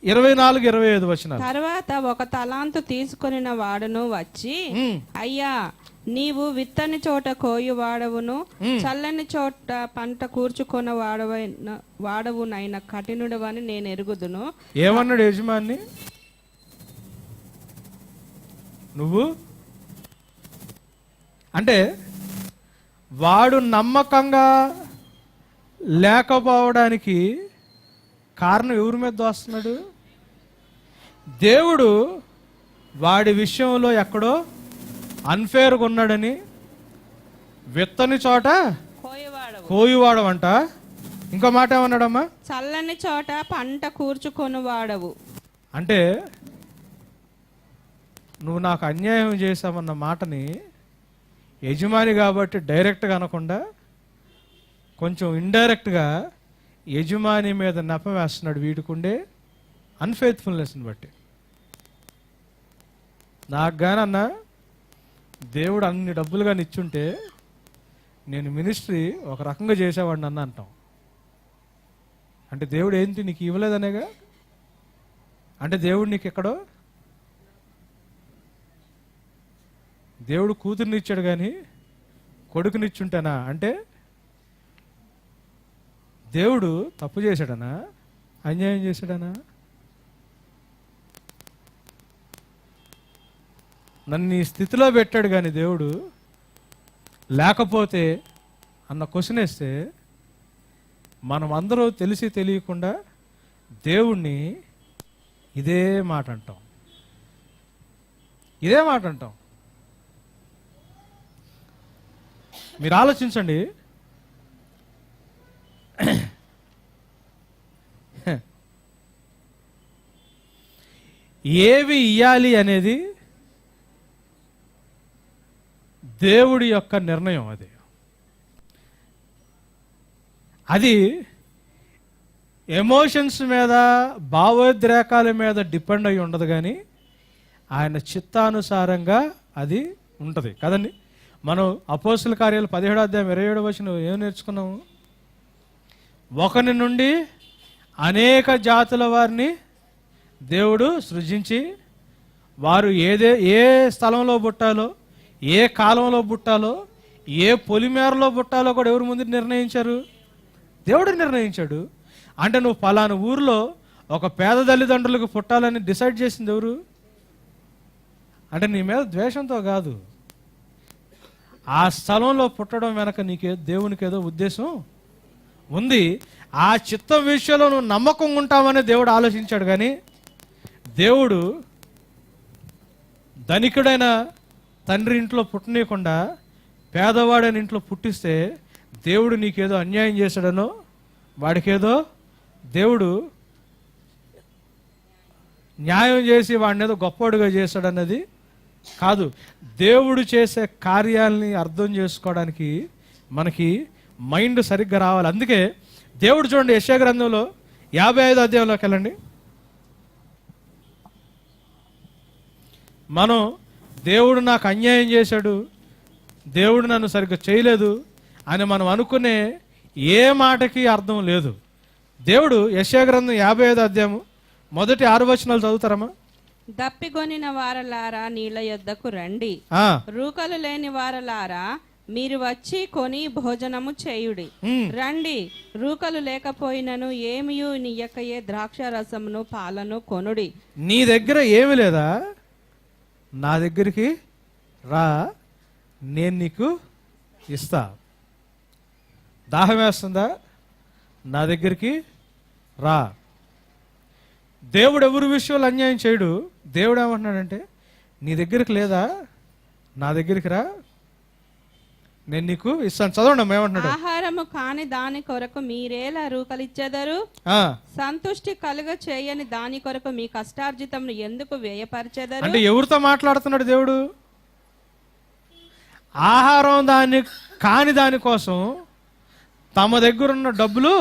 24, 25 వచనాలు. తర్వాత 1 తలాంతు తీసుకొనిన వాడును వచ్చి, అయ్యా, నీవు విత్తని చోట కోయు వాడవును, చల్లని చోట పంట కూర్చుకొన వాడవునైన కఠినుడవని నేను ఎరుగుదును. ఏమన్నాడు యజమాని? నువ్వు అంటే వాడు నమ్మకంగా లేకపోవడానికి కారణం ఎవరి మీద దోస్తున్నాడు? దేవుడు వాడి విషయంలో ఎక్కడో అన్ఫేర్గా ఉన్నాడని, విత్తని చోట కోయువాడవంట. ఇంకో మాట ఏమన్నాడమ్మా? చల్లని చోట పంట కూర్చుకొని వాడవు. అంటే నువ్వు నాకు అన్యాయం చేశామన్న మాటని యజమాని కాబట్టి డైరెక్ట్గా అనకుండా కొంచెం ఇండైరెక్ట్గా యజమాని మీద నెపం వేస్తున్నాడు. వీడికుండే అన్ఫెయిత్ఫుల్నెస్ని బట్టి. నాకు గానన్నా దేవుడు అన్ని డబ్బులుగా ఇచ్చుంటే నేను మినిస్ట్రీ ఒక రకంగా చేసేవాడిని అన్న అంటాం. అంటే దేవుడు ఏంటి నీకు ఇవ్వలేదనేగా? అంటే దేవుడు నీకు ఎక్కడో దేవుడు కూతుర్ని ఇచ్చాడు కానీ కొడుకునిచ్చుంటానా? అంటే దేవుడు తప్పు చేశాడనా? అన్యాయం చేశాడనా? నన్ను ఈ స్థితిలో పెట్టాడు కానీ దేవుడు లేకపోతే అన్న క్వశ్చన్ వేస్తే మనం అందరూ తెలిసి తెలియకుండా దేవుణ్ణి ఇదే మాట అంటాం. మీరు ఆలోచించండి. ఏవి ఇయ్యాలి అనేది దేవుడి యొక్క నిర్ణయం. అది ఎమోషన్స్ మీద, భావోద్రేకాల మీద డిపెండ్ అయి ఉండదు, కానీ ఆయన చిత్తానుసారంగా అది ఉంటుంది కదండి. మనం అపోస్తుల కార్యాలు 17వ అధ్యాయం 27వ వచనం ఏం నేర్చుకున్నాము? ఒకని నుండి అనేక జాతుల వారిని దేవుడు సృజించి, వారు ఏ స్థలంలో పుట్టాలో, ఏ కాలంలో పుట్టాలో, ఏ పొలిమేరలో పుట్టాలో కూడా ఎవరు ముందు నిర్ణయించారు? దేవుడు నిర్ణయించాడు. అంటే నువ్వు పలానా ఊరిలో ఒక పేద తల్లిదండ్రులకు పుట్టాలని డిసైడ్ చేసింది ఎవరు? అంటే నీ మీద ద్వేషంతో కాదు, ఆ స్థలంలో పుట్టడం వెనక దేవునికి ఏదో ఉద్దేశం ఉంది. ఆ చిత్తం విషయంలో నువ్వు నమ్మకం ఉంటావని దేవుడు ఆలోచించాడు. కానీ దేవుడు ధనికుడైన తండ్రి ఇంట్లో పుట్టనీయకుండా పేదవాడైన ఇంట్లో పుట్టిస్తే దేవుడు నీకేదో అన్యాయం చేశాడనో, వాడికేదో దేవుడు న్యాయం చేసి వాడిని ఏదో గొప్పవాడుగా చేశాడన్నది కాదు. దేవుడు చేసే కార్యాలని అర్థం చేసుకోవడానికి మనకి మైండ్ సరిగ్గా రావాలి. అందుకే దేవుడు చూడండి, యెషయా గ్రంథంలో 55వ అధ్యాయంలోకి వెళ్ళండి. మనం దేవుడు నాకు అన్యాయం చేశాడు, దేవుడు నన్ను సరిగ్గా చేయలేదు అని మనం అనుకునే ఏ మాటకి అర్థం లేదు. దేవుడు యెషయా గ్రంథం 55వ అధ్యాయము మొదటి 6 వచనాలు చదువుతారమ్మా? దప్పిగొనిన వారలారా నీళ్ల యొద్దకు రండి, రూకలు లేని వారలారా మీరు వచ్చి కొని భోజనము చేయుడి. రండి, రూకలు లేకపోయినను ఏమియు నీయకయే ద్రాక్ష రసమును పాలను కొనుడి. నీ దగ్గర ఏమి లేదా? నా దగ్గరికి రా, నేను నీకు ఇస్తా. దాహం వేస్తుందా? నా దగ్గరికి రా. దేవుడు ఎవరి విషయంలో అన్యాయం చేయడు. దేవుడు ఏమంటున్నాడంటే, నీ దగ్గరికి లేదా, నా దగ్గరికి రా, నేను నీకు ఇస్తాను. చదవండి ఏమంటున్నాడు. ఆహారము కాని దాని కొరకు మీరేలా రూకలిచ్చెదరు? సంతుష్టి కలుగ చేయని దాని కొరకు మీ కష్టార్జితం ఎందుకు వ్యయపరచెదరు? అంటే ఎవరితో మాట్లాడుతున్నాడు దేవుడు? ఆహారం దాన్ని కాని దానికోసం తమ దగ్గర ఉన్న డబ్బులు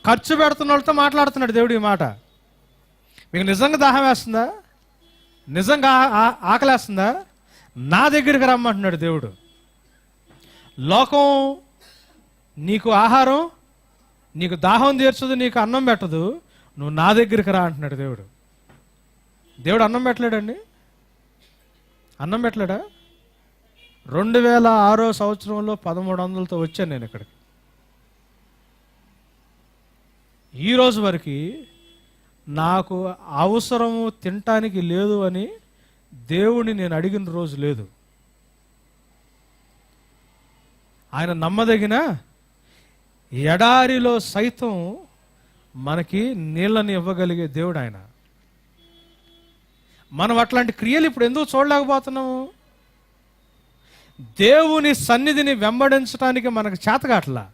ఖర్చు పెడుతున్న వాళ్ళతో మాట్లాడుతున్నాడు దేవుడు ఈ మాట. మీకు నిజంగా దాహం వేస్తుందా? నిజంగా ఆకలేస్తుందా? నా దగ్గరికి రమ్మంటున్నాడు దేవుడు. లోకం నీకు ఆహారం, నీకు దాహం తీర్చదు, నీకు అన్నం పెట్టదు, నువ్వు నా దగ్గరికి రా అంటున్నాడు దేవుడు. దేవుడు అన్నం పెట్టలేడండి? అన్నం పెట్టలేడా? 2006 సంవత్సరంలో 1300తో వచ్చాను నేను ఇక్కడికి. ఈ రోజు వరకు నాకు అవసరము తినటానికి లేదు అని దేవుడిని నేను అడిగిన రోజు లేదు. ఆయన నమ్మదగిన ఎడారిలో సైతం మనకి నీళ్ళని ఇవ్వగలిగే దేవుడు ఆయన. మనం అట్లాంటి క్రియలు ఇప్పుడు ఎందుకు చూడలేకపోతున్నాము? దేవుని సన్నిధిని వెంబడించడానికి మనకు చేతగాట్లా.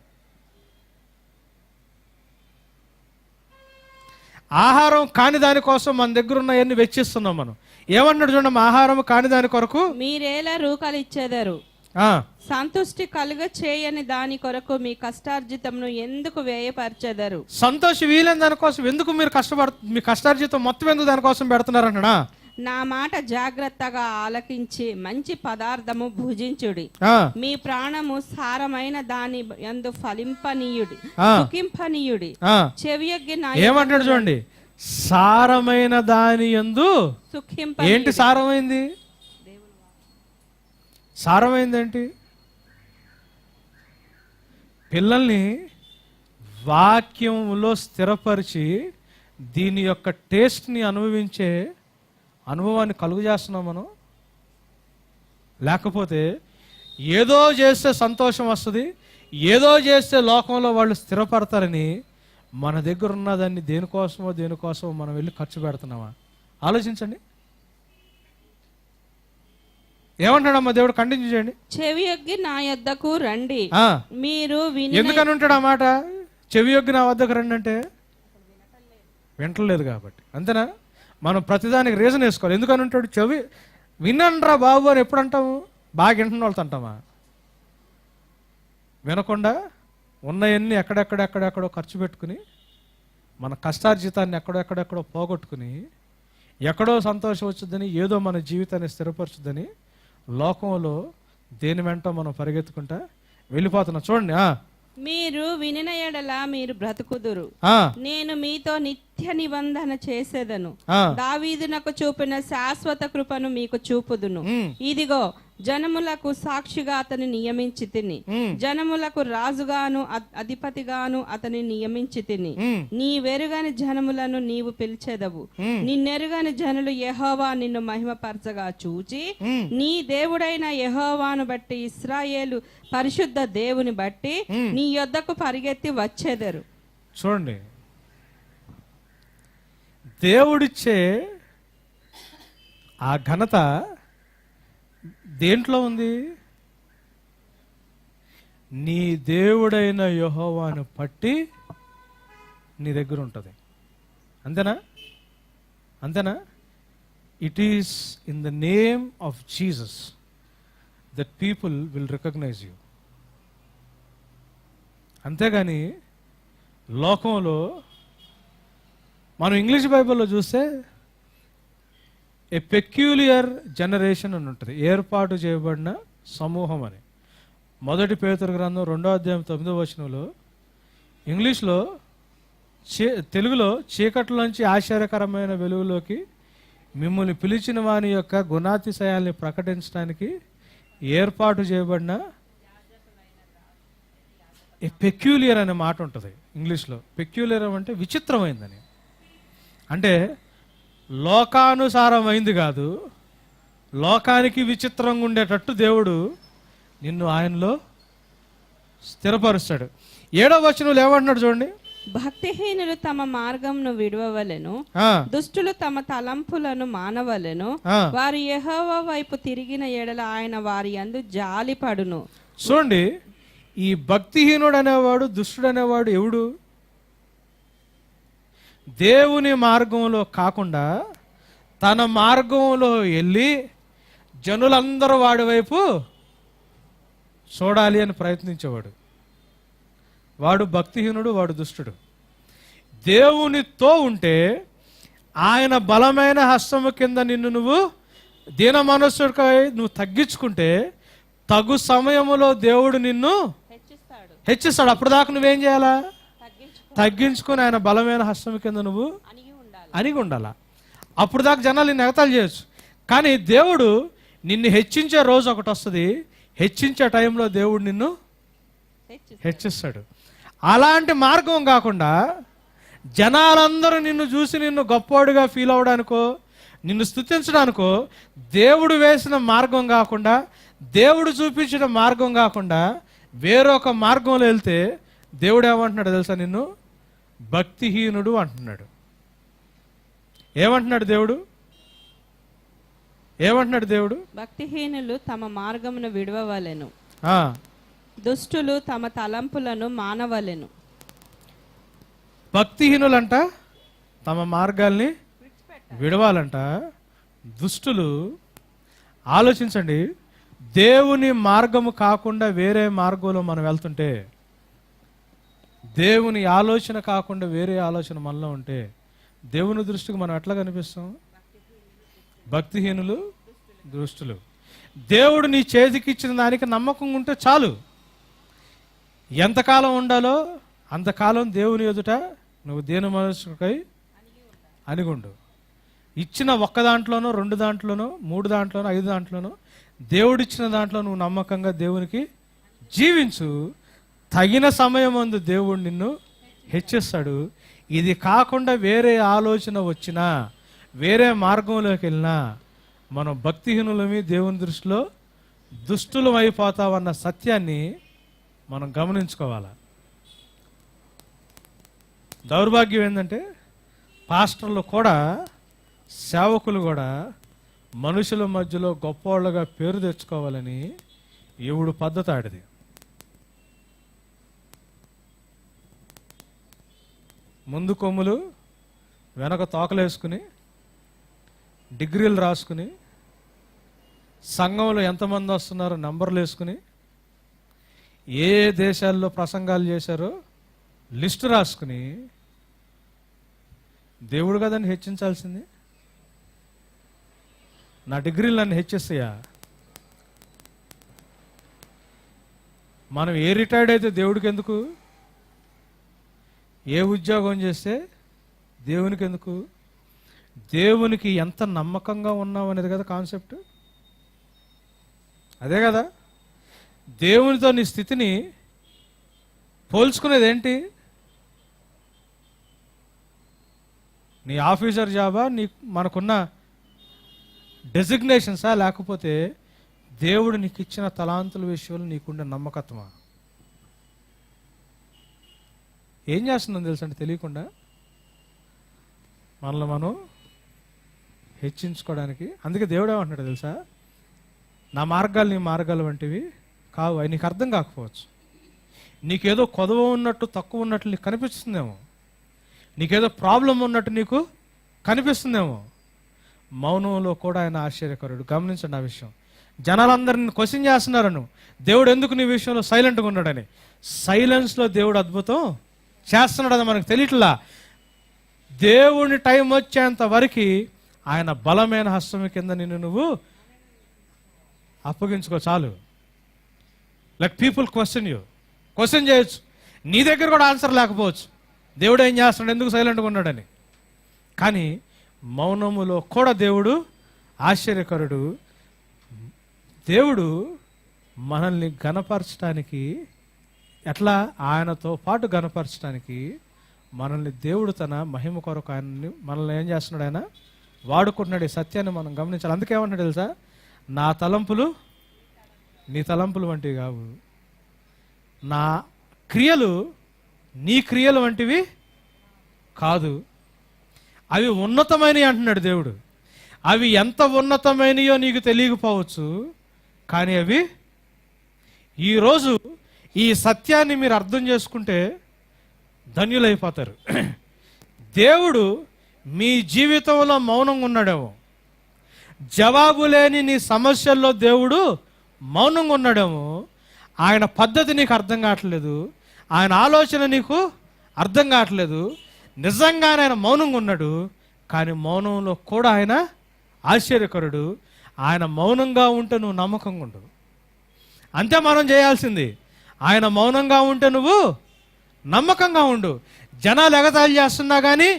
ఆహారం కాని దానికోసం మన దగ్గర ఉన్నవన్నీ వెచ్చిస్తున్నాం మనం. ఏమన్నాడు చూడమ్మా, ఆహారం కాని దాని కొరకు మీరేలా రూకలిచ్చెదరు? సంతుష్టి కలుగ చేయని దాని కొరకు మీ కష్టార్జితమును ఎందుకు వ్యయపరచెదరు? సంతోషం వీలైన దానికోసం ఎందుకు మీరు మీ కష్టార్జితం మొత్తం ఎందుకు దానికోసం పెడుతున్నారంటనా? నా మాట జాగ్రత్తగా ఆలకించి మంచి పదార్థము భుజించుడి. మీ ప్రాణము సారమైన దాని యందు ఫలింపనీయుడి, సుఖింపనీయుడి. చెవియొగ్గి నా ఏమంటాడు చూడండి, సారమైన దాని యందు సుఖింప. ఏంటి సారమైంది? సారమైందేంటి? పిల్లల్ని వాక్యంలో స్థిరపరిచి దీని యొక్క టేస్ట్ని అనుభవించే అనుభవాన్ని కలుగు చేస్తున్నాం మనం. లేకపోతే ఏదో చేస్తే సంతోషం వస్తుంది, ఏదో చేస్తే లోకంలో వాళ్ళు స్థిరపడతారని మన దగ్గర ఉన్నదాన్ని దేనికోసమో మనం వెళ్ళి ఖర్చు పెడుతున్నామా? ఆలోచించండి. ఏమంటాడమ్మా దేవుడు? కంటిన్యూ చేయండి. చెవియొగ్గి నా యొద్దకు రండి, మీరు ఎందుకని ఉంటాడు ఆ మాట? చెవియొగ్గి నా వద్దకు రండి అంటే వింటలేదు కాబట్టి, అంతేనా? మనం ప్రతిదానికి రీజన్ వేసుకోవాలి. ఎందుకని ఉంటాడు? చెవి వినండ్రా బాబు అని ఎప్పుడు అంటాము? బాగా వింటున్న వాళ్ళతో అంటామా? వినకుండా ఉన్నవన్నీ ఎక్కడెక్కడో ఖర్చు పెట్టుకుని మన కష్టార్జితాన్ని ఎక్కడెక్కడో పోగొట్టుకుని ఎక్కడో సంతోషం వచ్చుద్దని, ఏదో మన జీవితాన్ని స్థిరపరచుద్దని లోకంలో దేని వెంట మనం పరిగెత్తుకుంటా వెళ్ళిపోతున్నాం. చూడండి, మీరు వినిన ఎడల మీరు బ్రతుకుదురు, నేను మీతో నిత్య నిబంధన చేసేదను, దావీదునకు చూపిన శాశ్వత కృపను మీకు చూపుదును. ఇదిగో జనములకు సాక్షిగా అతని నియమించి తిని, జనములకు రాజుగాను అధిపతిగాను అతని నియమించి తిని. నీ వెరుగని జనములను నీవు పిలిచెదవు, నిన్నెరుగని జనులు యెహోవా నిన్ను మహిమపరచగా చూచి, నీ దేవుడైన యెహోవాను బట్టి, ఇశ్రాయేలు పరిశుద్ధ దేవుని బట్టి నీ యొద్దకు పరిగెత్తి వచ్చేదరు. చూడండి, దేవుడిచ్చే ఆ ఘనత దేంట్లో ఉంది? నీ దేవుడైన యెహోవాను పట్టి నీ దగ్గర ఉంటుంది. అంతేనా? It is in the name of Jesus that people will recognise you. అంతేగాని లోకంలో మనం ఇంగ్లీష్ బైబిల్లో చూస్తే ఏ పెక్యూలియర్ జనరేషన్ అని ఉంటుంది, ఏర్పాటు చేయబడిన సమూహం అని. 1 పేతురు గ్రంథం 2వ అధ్యాయం 9వ వచనంలో ఇంగ్లీష్లో, తెలుగులో చీకట్లోంచి ఆశ్చర్యకరమైన వెలుగులోకి మిమ్మల్ని పిలిచిన వాని యొక్క గుణాతిశయాల్ని ప్రకటించడానికి ఏర్పాటు చేయబడిన ఏ పెక్యూలియర్ అనే మాట ఉంటుంది ఇంగ్లీష్లో. పెక్యూలియర్ అంటే విచిత్రమైందని, అంటే లోకానుసారమైంది కాదు, లోకానికి విచిత్రంగా ఉండేటట్టు దేవుడు నిన్ను ఆయనలో స్థిరపరుస్తాడు. 7వ వచనంలో ఏమంటున్నాడు చూడండి. భక్తిహీనులు తమ మార్గంను విడవవలెను, దుష్టులు తమ తలంపులను మానవలెను. వారు యెహోవా వైపు తిరిగిన ఎడల ఆయన వారి యందు జాలిపడును. చూడండి, ఈ భక్తిహీనుడు అనేవాడు, దుష్టుడు అనేవాడు ఎవడు? దేవుని మార్గంలో కాకుండా తన మార్గంలో వెళ్ళి జనులందరూ వాడి వైపు చూడాలి అని ప్రయత్నించేవాడు. వాడు భక్తిహీనుడు, వాడు దుష్టుడు. దేవునితో ఉంటే ఆయన బలమైన హస్తము కింద నిన్ను నువ్వు దీన మనస్సుకై నువ్వు తగ్గించుకుంటే తగు సమయములో దేవుడు నిన్ను హెచ్చిస్తాడు. అప్పుడు దాకా నువ్వేం చేయాలా? తగ్గించుకొని ఆయన బలమైన హస్తము కింద నువ్వు అణిగి ఉండాలా. అప్పుడు దాకా జనాలు నిన్ను ఎగతాళి చేయొచ్చు. కానీ దేవుడు నిన్ను హెచ్చించే రోజు ఒకటి వస్తుంది. హెచ్చించే టైంలో దేవుడు నిన్ను హెచ్చిస్తాడు. అలాంటి మార్గం కాకుండా జనాలందరూ నిన్ను చూసి నిన్ను గొప్పోడుగా ఫీల్ అవడానికో నిన్ను స్తుతించడానికో దేవుడు వేసిన మార్గం కాకుండా, దేవుడు చూపించిన మార్గం కాకుండా వేరొక మార్గంలో వెళ్తే దేవుడు ఏమంటున్నాడు తెలుసా? నిన్ను భక్తిహీనుడు అంటున్నాడు. ఏమంటున్నాడు దేవుడు? ఏమంటున్నాడు దేవుడు? భక్తిహీనులు తమ మార్గమును విడవవలెను, దుష్టులు తమ తలంపులను మానవలెను. భక్తిహీనులంట తమ మార్గాల్ని విడవాలంట. దుష్టులు, ఆలోచించండి, దేవుని మార్గము కాకుండా వేరే మార్గంలో మనం వెళ్తుంటే, దేవుని ఆలోచన కాకుండా వేరే ఆలోచన మనలో ఉంటే దేవుని దృష్టికి మనం ఎట్లా కనిపిస్తాం? భక్తిహీనులు, దుష్టులు. దేవుడు నీ చేతికి ఇచ్చిన దానికి నమ్మకం ఉంటే చాలు. ఎంతకాలం ఉండాలో అంతకాలం దేవుని ఎదుట నువ్వు దీన మనస్సుకై అణిగుండు. ఇచ్చిన ఒక్క దాంట్లోనో, 2 దాంట్లోనో, 3 దాంట్లోనో, 5 దాంట్లోనో దేవుడిచ్చిన దాంట్లో నువ్వు నమ్మకంగా దేవునికి జీవించు. తగిన సమయం అందు దేవుడు నిన్ను హెచ్చిస్తాడు. ఇది కాకుండా వేరే ఆలోచన వచ్చినా, వేరే మార్గంలోకి వెళ్ళినా మనం భక్తిహీనులమి, దేవుని దృష్టిలో దుష్టులం అయిపోతామన్న సత్యాన్ని మనం గమనించుకోవాలి. దౌర్భాగ్యం ఏంటంటే పాస్టర్లు కూడా, సేవకులు కూడా మనుషుల మధ్యలో గొప్పవాళ్ళుగా పేరు తెచ్చుకోవాలని ఎవడు పద్ధతి ఆడిది. ముందు కొమ్ములు వెనక తోకలేసుకుని డిగ్రీలు రాసుకుని సంఘంలో ఎంతమంది వస్తున్నారో నంబర్లు వేసుకుని ఏ దేశాల్లో ప్రసంగాలు చేశారో లిస్టు రాసుకుని దేవుడు కదని హెచ్చించాల్సింది. నా డిగ్రీలు నన్ను హెచ్చిస్తాయా? మనం ఏ రిటైర్డ్ అయితే దేవుడికి ఎందుకు? ఏ ఉద్యోగం చేస్తే దేవునికి ఎందుకు? దేవునికి ఎంత నమ్మకంగా ఉన్నాం అనేది కదా కాన్సెప్ట్. అదే కదా దేవునితో నీ స్థితిని పోల్చుకునేది ఏంటి? నీ ఆఫీసర్ జాబా, నీ మనకున్న డెసిగ్నేషన్సా, లేకపోతే దేవుడు నీకు ఇచ్చిన తలాంతుల విషయంలో నీకుండే నమ్మకత్వమా? ఏం చేస్తున్నాం తెలుసంటే తెలియకుండా మనల్ని మనం హెచ్చించుకోవడానికి. అందుకే దేవుడు ఏమంటున్నాడు తెలుసా? నా మార్గాలు నీ మార్గాలు వంటివి కావు. అవి నీకు అర్థం కాకపోవచ్చు. నీకేదో కొదవ ఉన్నట్టు, తక్కువ ఉన్నట్లు నీకు కనిపిస్తుందేమో. నీకేదో ప్రాబ్లం ఉన్నట్టు నీకు కనిపిస్తుందేమో. మౌనంలో కూడా ఆయన ఆశ్చర్యకరుడు. గమనించండి ఆ విషయం. జనాలందరిని క్వశ్చన్ చేస్తున్నారను, దేవుడు ఎందుకు నీ విషయంలో సైలెంట్గా ఉన్నాడని. సైలెన్స్లో దేవుడు అద్భుతం చేస్తున్నాడు. అది మనకు తెలియట్లా. దేవుని టైం వచ్చేంత వరకు ఆయన బలమైన హస్తం కింద నిన్ను నువ్వు అప్పగించుకో చాలు. Like people question you, question చేయొచ్చు. నీ దగ్గర కూడా ఆన్సర్ లేకపోవచ్చు. దేవుడు ఏం చేస్తున్నాడు, ఎందుకు సైలెంట్గా ఉన్నాడని. కానీ మౌనములో కూడా దేవుడు ఆశ్చర్యకరుడు. దేవుడు మనల్ని గణపరచడానికి, ఎట్లా ఆయనతో పాటు గణపరచడానికి మనల్ని దేవుడు తన మహిమ కొరకు మనల్ని ఏం చేస్తున్నాడు, ఆయన వాడుకుంటున్నాడు. ఈ సత్యాన్ని మనం గమనించాలి. అందుకే ఏమంటాడు తెలుసా? నా తలంపులు నీ తలంపులు వంటివి కావు, నా క్రియలు నీ క్రియలు వంటివి కాదు, అవి ఉన్నతమైనవి అంటున్నాడు దేవుడు. అవి ఎంత ఉన్నతమైనయో నీకు తెలియకపోవచ్చు, కానీ అవి ఈరోజు ఈ సత్యాన్ని మీరు అర్థం చేసుకుంటే ధన్యులైపోతారు. దేవుడు మీ జీవితంలో మౌనంగా ఉన్నాడేమో, జవాబు లేని నీ సమస్యల్లో దేవుడు మౌనంగా ఉన్నాడేమో, ఆయన పద్ధతి నీకు అర్థం కావట్లేదు, ఆయన ఆలోచన నీకు అర్థం కావట్లేదు. నిజంగానే ఆయన మౌనంగా ఉన్నాడు, కానీ మౌనంలో కూడా ఆయన ఆశ్చర్యకరుడు. ఆయన మౌనంగా ఉంటే నువ్వు నమ్మకంగా ఉండు, అంతే మనం చేయాల్సింది. ఆయన మౌనంగా ఉంటే నువ్వు నమ్మకంగా ఉండు. జనాలు ఎగతాళి చేస్తున్నా కానీ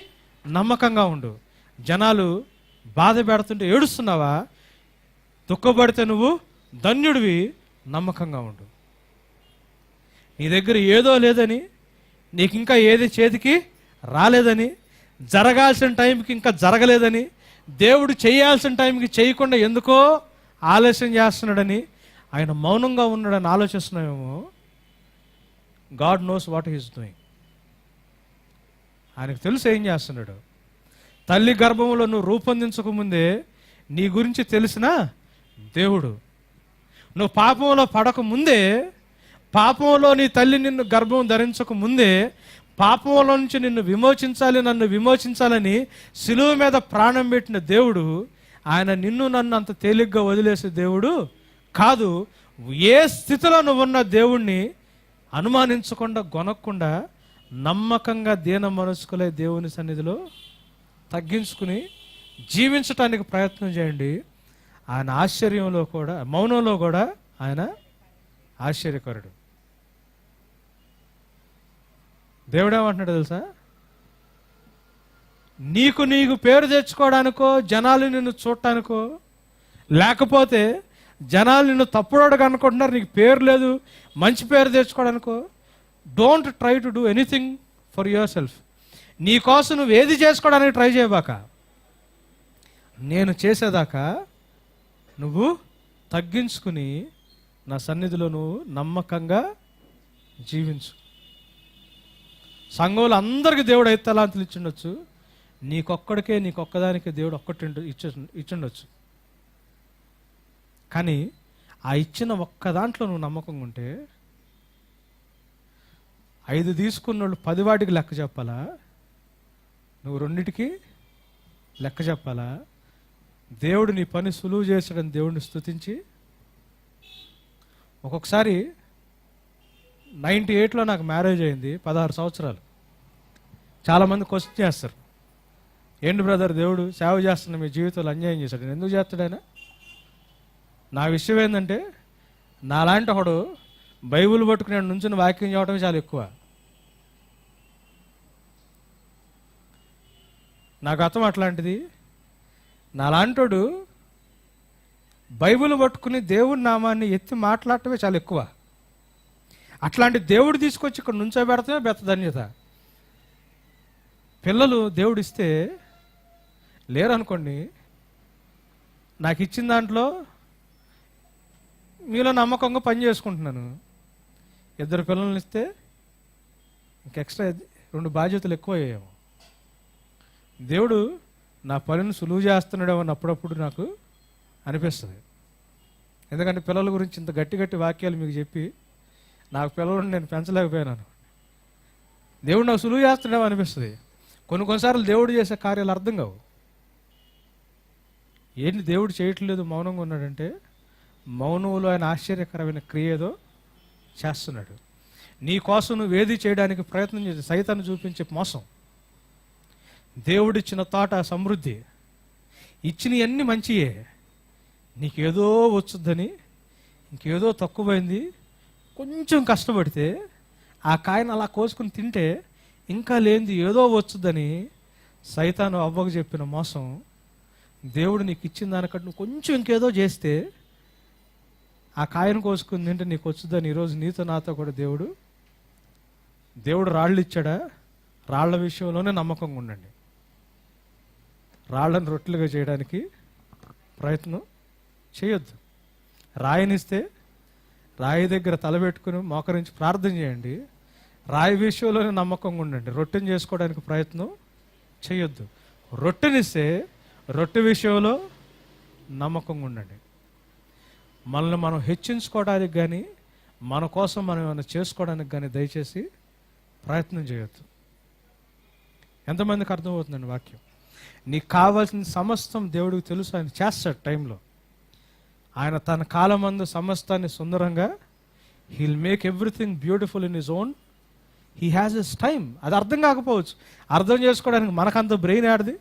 నమ్మకంగా ఉండు. జనాలు బాధ పెడుతుంటే ఏడుస్తున్నావా? దుఃఖపడితే నువ్వు ధన్యుడివి, నమ్మకంగా ఉండు. నీ దగ్గర ఏదో లేదని, నీకు ఇంకా ఏది చేతికి రాలేదని, జరగాల్సిన టైంకి ఇంకా జరగలేదని, దేవుడు చేయాల్సిన టైంకి చేయకుండా ఎందుకో ఆలస్యం చేస్తున్నాడని, ఆయన మౌనంగా ఉన్నాడని ఆలోచిస్తున్నామేమో. God knows what he's doing. ఆయనకు తెలుసు ఏం చేస్తున్నాడు. తల్లి గర్భంలో నువ్వు రూపొందించకముందే నీ గురించి తెలిసిన దేవుడు. నువ్వు పాపంలో పడక ముందే, పాపంలో నీ తల్లి నిన్ను గర్భం ధరించక ముందే, పాపంలో నుంచి నిన్ను విమోచించాలి, నన్ను విమోచించాలని సిలువ మీద ప్రాణం పెట్టిన దేవుడు ఆయన నిన్ను నన్ను అంత తేలిగ్గా వదిలేసే దేవుడు కాదు. ఏ స్థితిలో నువ్వు ఉన్న దేవుణ్ణి అనుమానించకుండా, గొనక్కుండా, నమ్మకంగా దీన మనస్కులే దేవుని సన్నిధిలో తగ్గించుకుని జీవించటానికి ప్రయత్నం చేయండి. ఆయన ఆశ్చర్యంలో కూడా, మౌనంలో కూడా ఆయన ఆశ్చర్యకరుడు. దేవుడేమంటున్నాడు తెలుసా? నీకు పేరు తెచ్చుకోవడానికో, జనాలు నిన్ను చూడటానికో, లేకపోతే జనాలు నిన్ను తప్పుడోడుగా అనుకుంటున్నారు, నీకు పేరు లేదు, మంచి పేరు తెచ్చుకోవడానికో, don't try to do anything for yourself. నీ కోసం నువ్వు ఏది చేసుకోవడానికి ట్రై చేయబాక. నేను చేసేదాకా నువ్వు తగ్గించుకుని నా సన్నిధిలో నువ్వు నమ్మకంగా జీవించు. సంఘంలో అందరికీ దేవుడు 5 తలాంతులు ఇచ్చిండొచ్చు, నీకొక్కదానికే దేవుడు ఒక్కటి ఇచ్చిండొచ్చు. కానీ ఆ ఇచ్చిన ఒక్క దాంట్లో నువ్వు నమ్మకంగా ఉంటే, 5 తీసుకున్న వాళ్ళు 10 వాటికి లెక్క చెప్పాలా? నువ్వు 2టికి లెక్క చెప్పాలా? దేవుడు నీ పని సులువు చేసాడని దేవుడిని స్తుతించి, ఒక్కొక్కసారి 98లో నాకు మ్యారేజ్ అయింది, 16 సంవత్సరాలు. చాలామంది క్వశ్చన్ చేస్తారు, ఏంటి బ్రదర్ దేవుడు సేవ చేస్తున్న మీ జీవితంలో అన్యాయం చేశాడు, నేను ఎందుకు చేస్తాడైనా? నా విషయం ఏంటంటే, నాలాంటి ఒకడు బైబిల్ పట్టుకుని నుంచుని వాక్యం చేయడమే చాలా ఎక్కువ. నా గతం అట్లాంటిది. నాలాంటోడు బైబిల్ పట్టుకుని దేవుడి నామాన్ని ఎత్తి మాట్లాడటమే చాలా ఎక్కువ. అట్లాంటి దేవుడు తీసుకొచ్చి ఇక్కడ నుంచోబెడతామే పెద్ద ధన్యత. పిల్లలు దేవుడిస్తే లేరనుకోండి, నాకు ఇచ్చిన దాంట్లో మీలో నమ్మకంగా పని చేసుకుంటున్నాను. 2 పిల్లల్ని ఇస్తే ఇంక ఎక్స్ట్రా 2 బాధ్యతలు ఎక్కువ అయ్యాయేమో. దేవుడు నా పనిని సులువు చేస్తున్నాడేమో అప్పుడప్పుడు నాకు అనిపిస్తుంది. ఎందుకంటే పిల్లల గురించి ఇంత గట్టి వాక్యాలు మీకు చెప్పి నాకు పిల్లలను నేను పెంచలేకపోయినాను. దేవుడు నాకు సులువు చేస్తున్నాడేమో అనిపిస్తుంది. కొన్నిసార్లు దేవుడు చేసే కార్యాలు అర్థం కావు. ఏంటి దేవుడు చేయట్లేదు మౌనంగా ఉన్నాడంటే, మౌనంలో ఆయన ఆశ్చర్యకరమైన క్రియ ఏదో చేస్తున్నాడు. నీ కోసం నువ్వు ఏది చేయడానికి ప్రయత్నం చేసి సైతాన్ని చూపించే మోసం. దేవుడిచ్చిన తోట సమృద్ధి, ఇచ్చినవన్నీ మంచియే, నీకేదో వచ్చుద్దని, ఇంకేదో తక్కువైంది కొంచెం కష్టపడితే ఆ కాయను అలా కోసుకుని తింటే ఇంకా లేనిది ఏదో వచ్చుద్దని సైతాను అవ్వకు చెప్పిన మోసం. దేవుడు నీకు ఇచ్చిన దానికంటే నువ్వు కొంచెం ఇంకేదో చేస్తే ఆ కాయను కోసుకుని తింటే నీకు వచ్చుద్దని ఈరోజు నీతో నాతో కూడా దేవుడు రాళ్ళు ఇచ్చాడా? రాళ్ల విషయంలోనే నమ్మకంగా ఉండండి. రాళ్ళను రొట్టెలుగా చేయడానికి ప్రయత్నం చేయొద్దు. రాయినిస్తే రాయి దగ్గర తలబెట్టుకుని మోకరించి ప్రార్థన చేయండి. రాయి విషయంలోనే నమ్మకంగా ఉండండి. రొట్టెని చేసుకోవడానికి ప్రయత్నం చేయొద్దు. రొట్టెనిస్తే రొట్టె విషయంలో నమ్మకంగా ఉండండి. మనల్ని మనం హెచ్చించుకోవడానికి కానీ మన కోసం మనం ఏమైనా చేసుకోవడానికి కానీ దయచేసి ప్రయత్నం చేయొద్దు. ఎంతమందికి అర్థమవుతుందండి వాక్యం? నీకు కావాల్సిన సమస్తం దేవుడికి తెలుసు, ఆయన చేస్తాడు టైంలో. ఆయన తన కాలమందు సమస్తాన్ని సుందరంగా, heal make everything beautiful in his own, he has his time. అది అర్థం కాకపోవచ్చు, అర్థం చేసుకోవడానికి మనకంత బ్రెయిన్ ఆడది.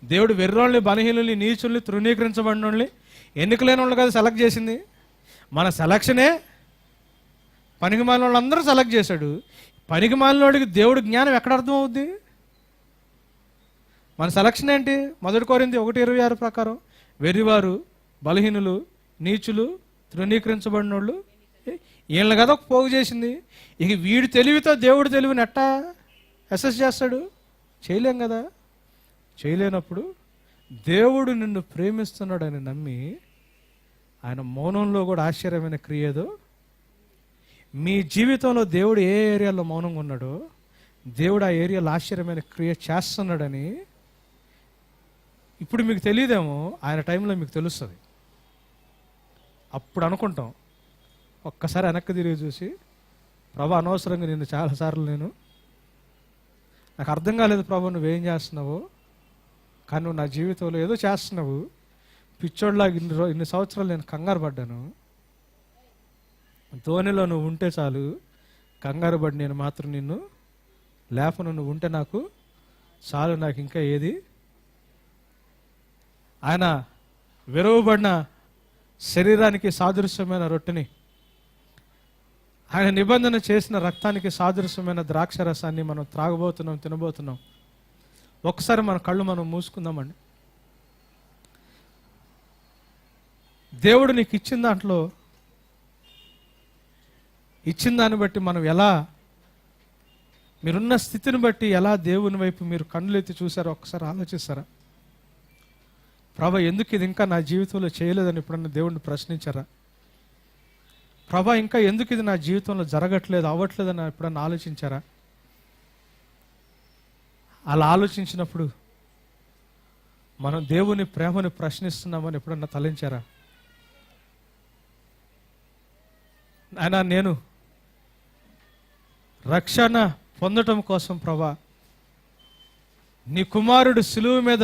దేవుడు వెర్రోళ్ళని, బలహీనుల్ని, నీచుల్ని, తృణీకరించబడిన వాళ్ళని, ఎన్నికలేని వాళ్ళు కదా సెలెక్ట్ చేసింది. మన సెలక్షనే పనికిమాలిన వాళ్ళందరూ సెలెక్ట్ చేశాడు. పనికిమాలినోడికి దేవుడి జ్ఞానం ఎక్కడ అర్థం అవుద్ది? మన సెలక్షన్ ఏంటి? 1 కొరింథీ 1:26 ప్రకారం వెర్రివారు, బలహీనులు, నీచులు, తృణీకరించబడిన వాళ్ళు, వీళ్ళని కదా పోగు చేసింది. ఇక వీడి తెలివితో దేవుడి తెలివిని ఎట్టా అసెస్ చేస్తాడు? చేయలేం కదా. చేయలేనప్పుడు దేవుడు నిన్ను ప్రేమిస్తున్నాడని నమ్మి ఆయన మౌనంలో కూడా ఆశ్చర్యమైన క్రియ ఏదో. మీ జీవితంలో దేవుడు ఏ ఏరియాలో మౌనంగా ఉన్నాడో దేవుడు ఆ ఏరియాలో ఆశ్చర్యమైన క్రియ చేస్తున్నాడని ఇప్పుడు మీకు తెలియదేమో, ఆయన టైంలో మీకు తెలుస్తుంది. అప్పుడు అనుకుంటాం, ఒక్కసారి వెనక్కి తిరిగి చూసి, ప్రభా అనవసరంగా నిన్ను చాలాసార్లు నాకు అర్థం కాలేదు ప్రభా నువ్వేం చేస్తున్నావో, కానీ నువ్వు నా జీవితంలో ఏదో చేస్తున్నావు. పిచ్చోడ్లాగా ఇన్ని సంవత్సరాలు నేను కంగారు పడ్డాను. ధోనిలో నువ్వు ఉంటే చాలు, కంగారు పడి నేను మాత్రం నిన్ను లేపను. నువ్వు ఉంటే నాకు చాలు, నాకు ఇంకా ఏది. ఆయన విరవబడిన శరీరానికి సాదృశ్యమైన రొట్టెని, ఆయన నిబంధన చేసిన రక్తానికి సాదృశ్యమైన ద్రాక్ష రసాన్ని మనం త్రాగబోతున్నాం, తినబోతున్నాం. ఒకసారి మన కళ్ళు మనం మూసుకుందామండి. దేవుడు నీకు ఇచ్చిన దాంట్లో, ఇచ్చిన దాన్ని బట్టి మనం ఎలా, మీరున్న స్థితిని బట్టి ఎలా దేవుని వైపు మీరు కన్నులెత్తి చూసారో ఒకసారి ఆలోచిస్తారా? ప్రభా ఎందుకు ఇది ఇంకా నా జీవితంలో చేయలేదని ఎప్పుడన్నా దేవుడిని ప్రశ్నించారా? ప్రభా ఇంకా ఎందుకు ఇది నా జీవితంలో జరగట్లేదు, అవ్వట్లేదని ఎప్పుడన్నా ఆలోచించారా? అలా ఆలోచించినప్పుడు మనం దేవుని ప్రేమని ప్రశ్నిస్తున్నామని ఎప్పుడన్నా తలంచారా? ఆయన నేను రక్షణ పొందటం కోసం ప్రభా నీ కుమారుడు సిలువ మీద